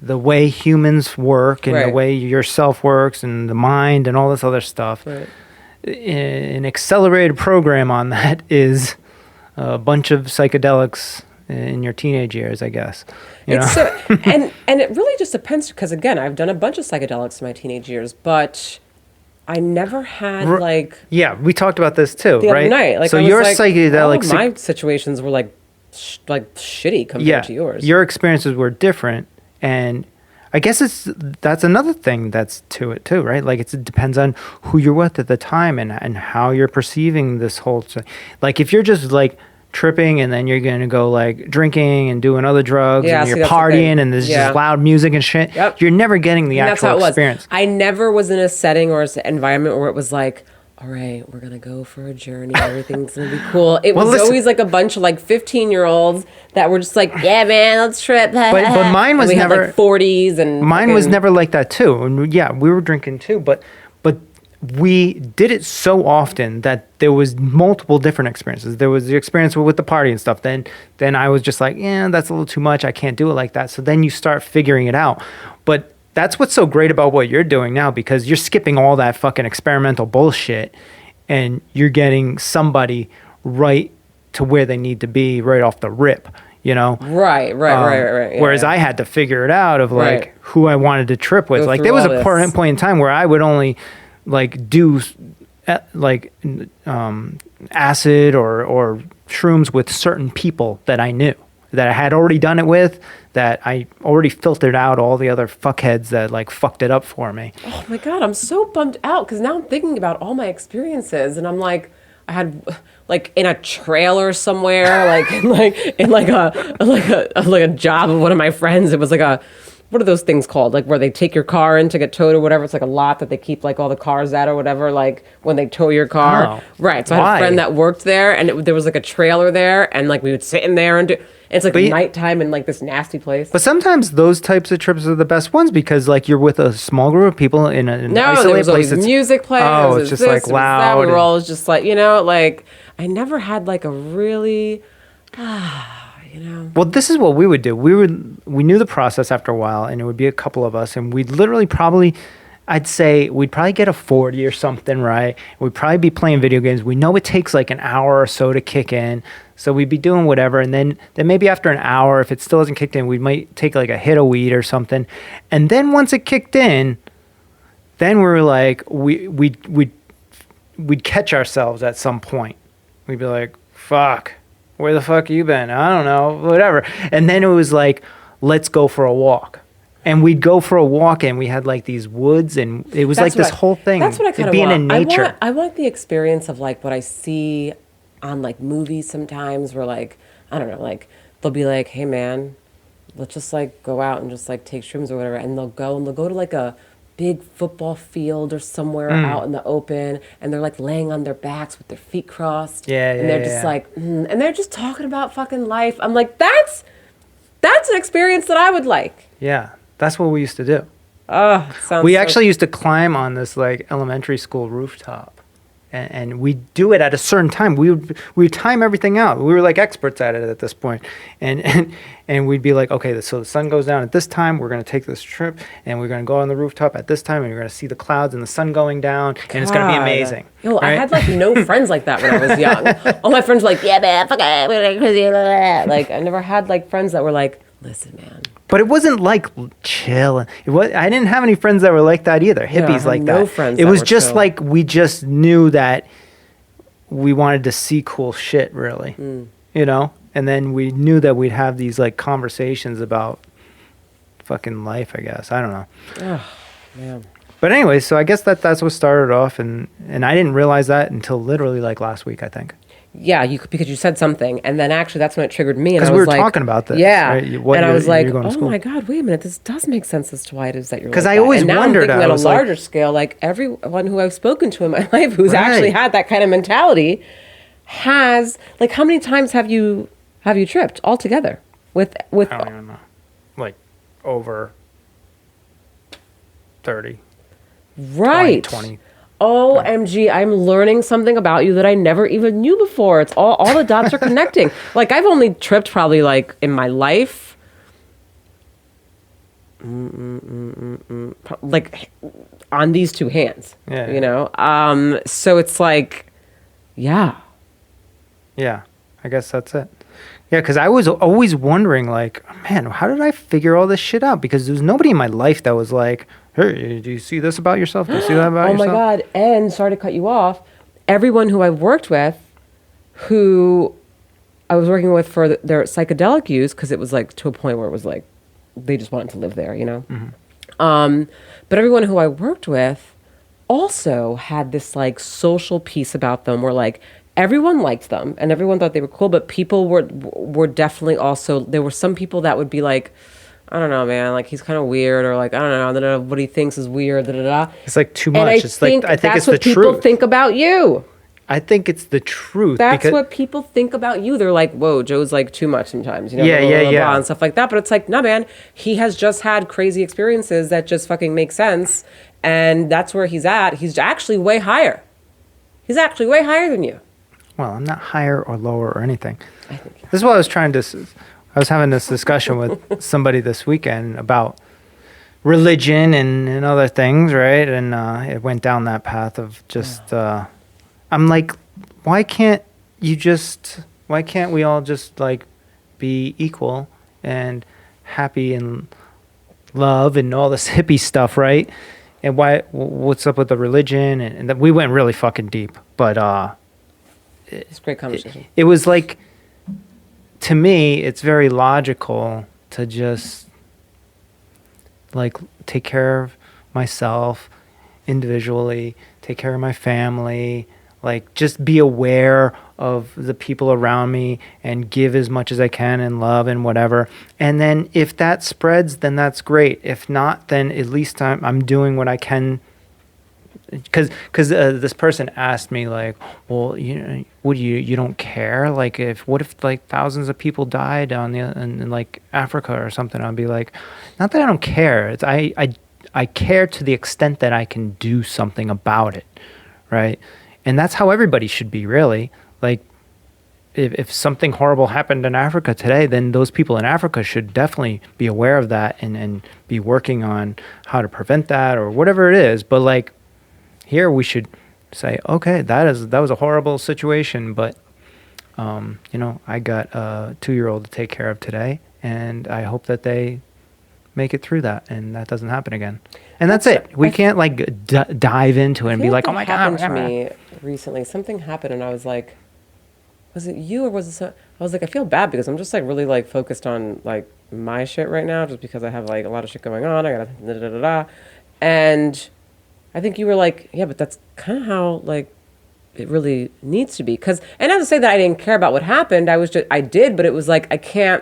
the way humans work and the way yourself works and the mind and all this other stuff. Right. An accelerated program on that is a bunch of psychedelics in your teenage years, I guess. You know? And it really just depends, because again, I've done a bunch of psychedelics in my teenage years, but I never had like... Yeah, we talked about this too, the right? other night. Like, so I was your like, psychedelic... all of my situations were like shitty compared to yours. Your experiences were different. And I guess that's another thing that's to it too, right? Like it depends on who you're with at the time and how you're perceiving this whole thing. Like if you're just like tripping and then you're going to go like drinking and doing other drugs and you're partying and there's just loud music and shit, you're never getting the actual experience. I never was in a setting or an environment where it was like, all right, we're going to go for a journey. Everything's going to be cool. It was always like a bunch of like 15-year-olds that were just like, yeah, man, let's trip. But mine was never... had like 40s and... Mine was never like that too. And yeah, we were drinking too, but we did it so often that there was multiple different experiences. There was the experience with the party and stuff. Then I was just like, yeah, that's a little too much. I can't do it like that. So then you start figuring it out. But that's what's so great about what you're doing now, because you're skipping all that fucking experimental bullshit and you're getting somebody right to where they need to be right off the rip, you know? Right. Yeah, whereas I had to figure it out of like Right. who I wanted to trip with. Go Like through there was all a this. point in time where I would only like do like acid or shrooms with certain people that I knew, that I had already done it with, that I already filtered out all the other fuckheads that like fucked it up for me. Oh my God, I'm so bummed out because now I'm thinking about all my experiences, and I'm like, I had like in a trailer somewhere, in a job of one of my friends. It was like a, what are those things called? Like where they take your car in to get towed or whatever. It's like a lot that they keep like all the cars at or whatever. Like when they tow your car, Oh, right? So I had why? a friend that worked there, and there was like a trailer there, and like we would sit in there and do. It's like nighttime in like this nasty place. But sometimes those types of trips are the best ones because like you're with a small group of people in an No, there isolated was place. always That's- music playing. Oh, there it's was just this, like there was that. loud. We were and- always just like, like I never had like a really, Well, this is what we would do. We knew the process after a while, and it would be a couple of us, and we'd literally probably, I'd say we'd probably get a 40 or something, right? We'd probably be playing video games. We know it takes like an hour or so to kick in, so we'd be doing whatever, and then maybe after an hour, if it still hasn't kicked in, we might take like a hit of weed or something, and then once it kicked in, then we were like we'd catch ourselves at some point. We'd be like, fuck, where the fuck you been? I don't know, whatever. And then it was like, let's go for a walk. And we'd go for a walk, and we had like these woods, and it was like this whole thing. That's what I kind of being want. in nature. I want the experience of like what I see on like movies sometimes, where like I don't know, like they'll be like, hey man, let's just like go out and just like take shrooms or whatever, and they'll go to like a big football field or somewhere out in the open, and they're like laying on their backs with their feet crossed, and they're just like, and they're just talking about fucking life. I'm like, that's an experience that I would like. Yeah, that's what we used to do. Oh, it sounds. We so actually used to climb on this like elementary school rooftop, and we'd do it at a certain time. We would time everything out. We were like experts at it at this point, and we'd be like, okay, so the sun goes down at this time. We're gonna take this trip, and we're gonna go on the rooftop at this time, and we're gonna see the clouds and the sun going down, and it's gonna be God. amazing. Yo, I right? had like no friends like that when I was young. All my friends were like, yeah, man, fuck it, we're crazy. Like I never had like friends that were like, listen, man. But it wasn't like chill. It was. I didn't have any friends that were like that either. I Hippies had like no that. friends It that was were just chill. like we just knew that we wanted to see cool shit, really. You know, and then we knew that we'd have these like conversations about fucking life. I guess I don't know. Oh, man. But anyway, so I guess that's what started off, and I didn't realize that until literally like last week, I think. Yeah, because you said something, and then actually that's when it triggered me. And I Because was we were like, talking about this. Yeah, right? What and I you're- was like, you're going to oh school. my God, wait a minute, this does make sense as to why it is that you're. 'Cause like I that. always and now wondered, I'm I thinking on a was like- larger scale, like everyone who I've spoken to in my life who's Right. actually had that kind of mentality has like how many times have you tripped altogether with I don't even know. Like over 30, right 20. OMG, I'm learning something about you that I never even knew before. It's all the dots are connecting. Like I've only tripped probably like in my life, like on these two hands. Yeah. You know. So it's like, yeah. Yeah, I guess that's it. Yeah, because I was always wondering, like, man, how did I figure all this shit out? Because there was nobody in my life that was like, hey, do you see this about yourself? Do you see that about Oh yourself? my God. And sorry to cut you off. Everyone who I've worked with, who I was working with for their psychedelic use, because it was like to a point where it was like they just wanted to live there, you know? But everyone who I worked with also had this like social piece about them where like everyone liked them and everyone thought they were cool, but people were definitely also, there were some people that would be like, I don't know, man, like he's kind of weird, or like, I don't know what he thinks is weird, da da da. It's like too much. And I It's think like, I think that's it's the what people truth. think about you. I think it's the truth. That's because, what people think about you. They're like, whoa, Joe's like too much sometimes, you know, Yeah, blah, yeah, blah, blah, yeah. blah, and stuff like that. But it's like, no, man, he has just had crazy experiences that just fucking make sense. And that's where he's at. He's actually way higher. He's actually way higher than you. Well, I'm not higher or lower or anything. This is what I was trying to. I was having this discussion with somebody this weekend about religion and other things, right? And it went down that path of just. I I'm like, why can't we all just like be equal and happy and love and all this hippie stuff, right? And what's up with the religion? And we went really fucking deep, but It's a great conversation. it was like, to me, it's very logical to just like take care of myself individually, take care of my family, like just be aware of the people around me and give as much as I can and love and whatever. And then if that spreads, then that's great. If not, then at least I'm doing what I can. Because this person asked me like, well, would you don't care? Like what if like thousands of people died in like Africa or something? I'd be like, not that I don't care. It's I care to the extent that I can do something about it, right? And that's how everybody should be, really. Like, if something horrible happened in Africa today, then those people in Africa should definitely be aware of that and be working on how to prevent that or whatever it is. But like, here we should say, okay, that was a horrible situation, but I got a 2-year-old to take care of today, and I hope that they make it through that and that doesn't happen again. And that's it. We can't like dive into it and be like, oh my God. Happened to me recently. Something happened and I was like, was it you or was it I was like, I feel bad because I'm just like really like focused on like my shit right now just because I have like a lot of shit going on. I got da da da da. And I think you were like, yeah, but that's kind of how like it really needs to be. And not to say that I didn't care about what happened. I did, but it was like, I can't.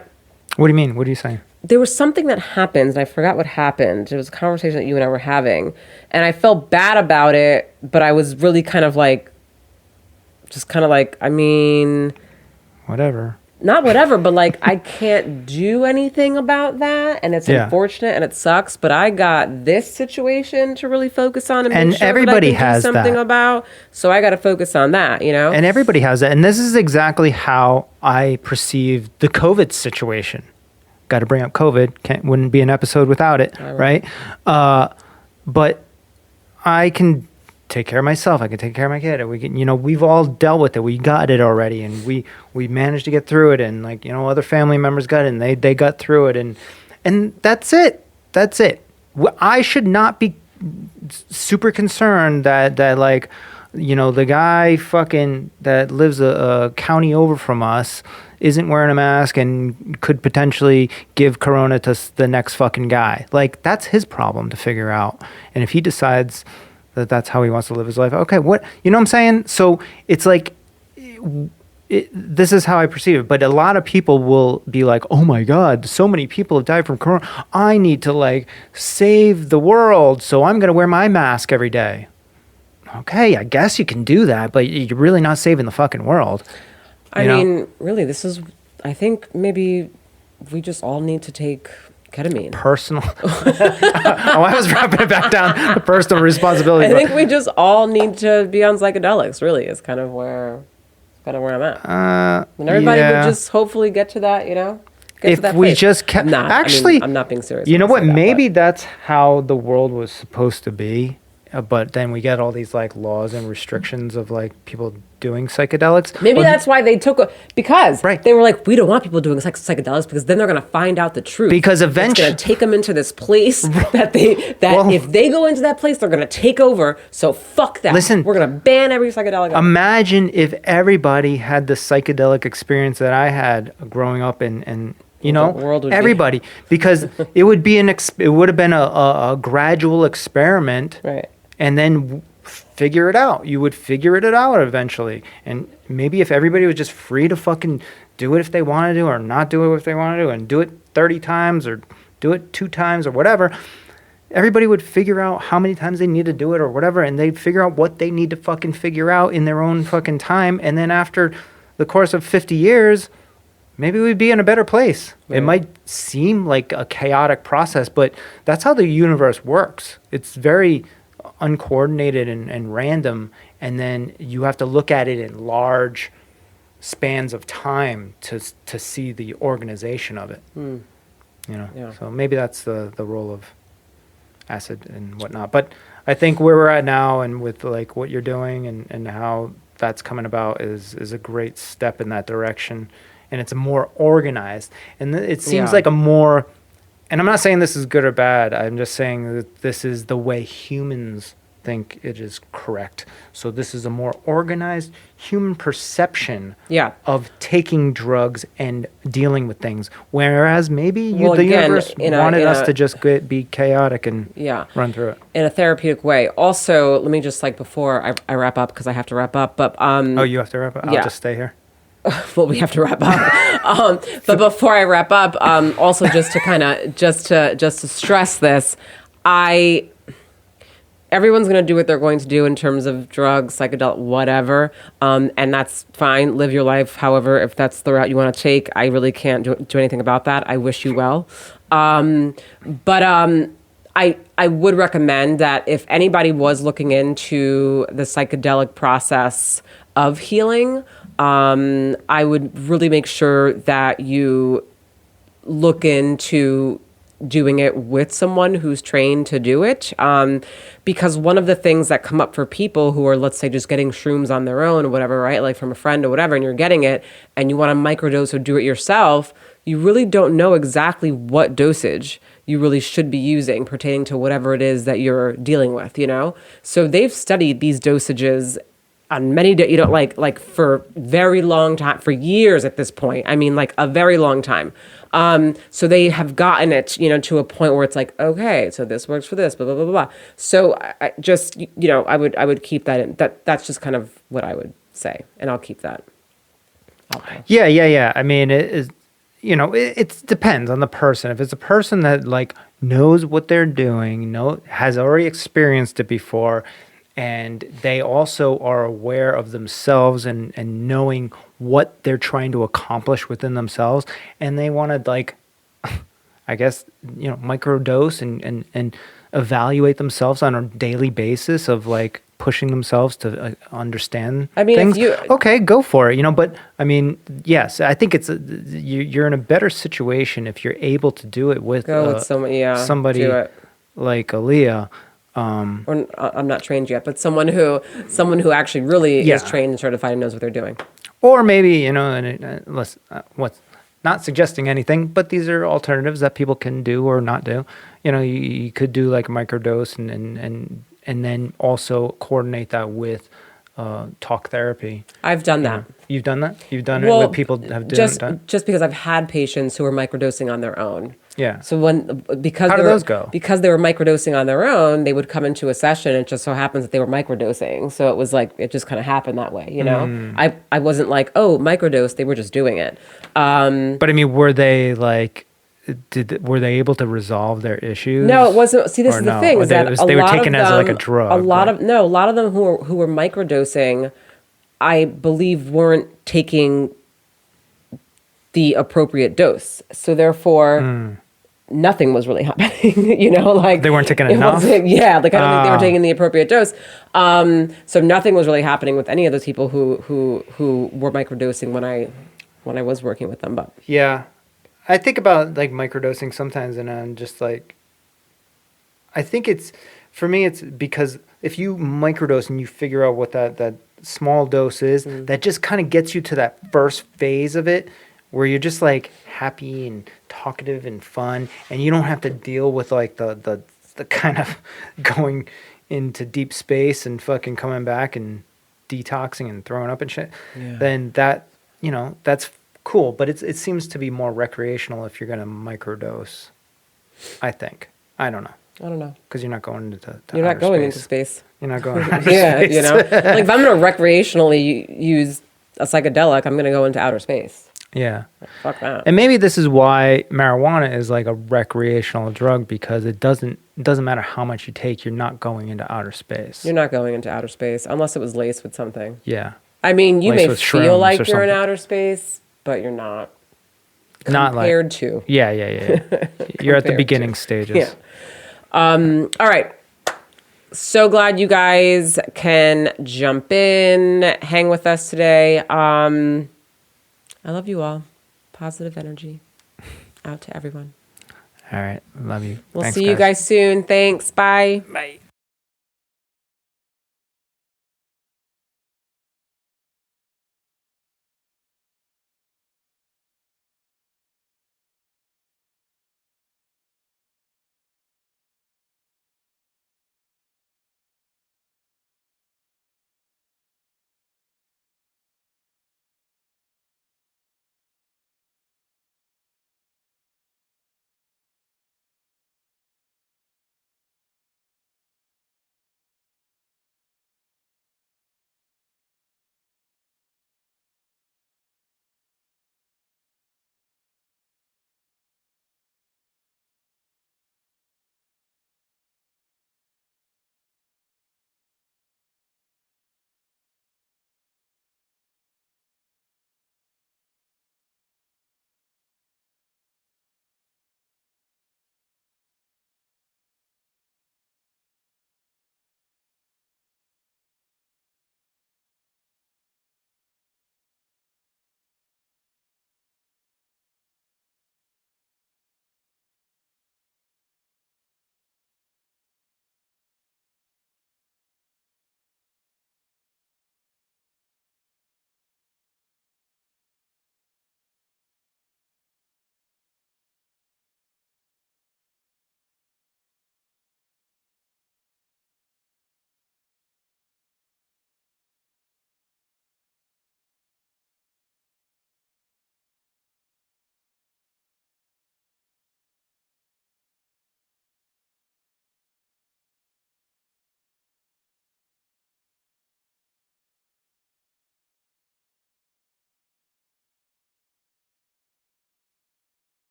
What do you mean? What are you saying? There was something that happened, and I forgot what happened. It was a conversation that you and I were having, and I felt bad about it, but I was really kind of like, I mean... Whatever. Not whatever, but like, I can't do anything about that, and it's unfortunate, and it sucks, but I got this situation to really focus on and make sure everybody that I can has do something that. about, so I got to focus on that, And everybody has that, and this is exactly how I perceived the COVID situation. Got to bring up COVID. Wouldn't be an episode without it, right? But I can take care of myself. I can take care of my kid. We can, we've all dealt with it. We got it already, and we managed to get through it. And like, other family members got it, and they got through it, and that's it. That's it. I should not be super concerned that like, the guy fucking that lives a county over from us isn't wearing a mask and could potentially give corona to the next fucking guy. Like, that's his problem to figure out. And if he decides that that's how he wants to live his life, okay, what I'm saying? So it's like, this is how I perceive it. But a lot of people will be like, oh my God, so many people have died from corona. I need to like save the world, so I'm going to wear my mask every day. Okay, I guess you can do that, but you're really not saving the fucking world. I mean, really, I think maybe we just all need to take ketamine. Personal. I was wrapping it back down to personal responsibility. I think we just all need to be on psychedelics, really, is kind of where I'm at. And everybody would just hopefully get to that, If we just kept... I'm not being serious. You know what? Maybe that's how the world was supposed to be. But then we get all these like laws and restrictions of like people doing psychedelics. Maybe that's why they took because they were like, we don't want people doing psychedelics because then they're going to find out the truth. Because eventually, it's going to take them into this place if they go into that place, they're going to take over. So fuck that. Listen, we're going to ban every psychedelic. Imagine if everybody had the psychedelic experience that I had growing up and everybody, because it would be it would have been a gradual experiment, right? And then figure it out. You would figure it out eventually. And maybe if everybody was just free to fucking do it if they want to do or not do it if they want to do, and do it 30 times or do it 2 times or whatever, everybody would figure out how many times they need to do it or whatever, and they'd figure out what they need to fucking figure out in their own fucking time. And then after the course of 50 years, maybe we'd be in a better place. Right. It might seem like a chaotic process, but that's how the universe works. It's very uncoordinated and random, and then you have to look at it in large spans of time to see the organization of it. So maybe that's the role of acid and whatnot. But I think where we're at now, and with like what you're doing and how that's coming about is a great step in that direction, and it's more organized, and it seems Yeah. like a more. And I'm not saying this is good or bad. I'm just saying that this is the way humans think it is correct. So this is a more organized human perception Yeah. of taking drugs and dealing with things. Whereas maybe Well, the again, universe in wanted us a- to just be chaotic and Yeah. run through it. In a therapeutic way. Also, let me just like before I wrap up, because I have to wrap up, but Oh, you have to wrap up? I'll yeah. just stay here. well, we have to wrap up. But before I wrap up, also just to kind of just to stress this, everyone's going to do what they're going to do in terms of drugs, psychedelic, whatever, and that's fine. Live your life, however, if that's the route you want to take. I really can't do anything about that. I wish you well, but I would recommend that if anybody was looking into the psychedelic process of healing, I would really make sure that you look into doing it with someone who's trained to do it. Because one of the things that come up for people who are, let's say, just getting shrooms on their own or whatever, right? Like from a friend or whatever, and you're getting it and you want to microdose or do it yourself, you really don't know exactly what dosage you really should be using pertaining to whatever it is that you're dealing with, you know? So they've studied these dosages on many, like for very long time, for years at this point. I mean, like a very long time. So they have gotten it, to a point where it's like, okay, so this works for this, blah, blah, blah, blah. So I just, I would keep that in. That's just kind of what I would say. And I'll keep that out there. Yeah. I mean, it is, it depends on the person. If it's a person that like knows what they're doing, has already experienced it before, and they also are aware of themselves and knowing what they're trying to accomplish within themselves, and they want to like, I guess, microdose and evaluate themselves on a daily basis of like pushing themselves to understand things. Okay, go for it. But I mean, yes, I think it's you're in a better situation if you're able to do it with somebody like Alyea. Or I'm not trained yet, but someone who actually really is trained and certified and knows what they're doing. Or maybe, what's not suggesting anything, but these are alternatives that people can do or not do. You could do like a microdose and then also coordinate that with talk therapy. I've done that. You've done that? You've done it with people have done? Just because I've had patients who are microdosing on their own. Yeah. So because how do those go? Because they were microdosing on their own, they would come into a session. And it just so happens that they were microdosing. So it was like it just kind of happened that way, I wasn't like, oh, microdose. They were just doing it. But I mean, were they like? Were they able to resolve their issues? No, it wasn't. See, this is the thing: is that they were taken as like a drug. A lot of them who were microdosing, I believe, weren't taking the appropriate dose. So therefore, nothing was really happening. Like they weren't taking enough. I don't think they were taking the appropriate dose. So nothing was really happening with any of those people who were microdosing when I was working with them. But yeah. I think about like microdosing sometimes, and I'm just like, I think for me, it's because if you microdose and you figure out what that small dose is, that just kind of gets you to that first phase of it where you're just like happy and talkative and fun, and you don't have to deal with like the kind of going into deep space and fucking coming back and detoxing and throwing up and shit. Yeah. Then that, that's cool, but it seems to be more recreational if you're going to microdose, I think. I don't know. Because you're not going into You're not going into space. You're not going into space. Like if I'm going to recreationally use a psychedelic, I'm going to go into outer space. Yeah. Fuck that. And maybe this is why marijuana is like a recreational drug, because it doesn't matter how much you take, you're not going into outer space. You're not going into outer space unless it was laced with something. Yeah. I mean, you may feel like you're in outer space, but you're not. Compared to. Yeah. You're at the beginning stages. Yeah. All right. So glad you guys can jump in, hang with us today. I love you all. Positive energy out to everyone. All right. Love you. We'll see you guys soon. Thanks. Bye. Bye.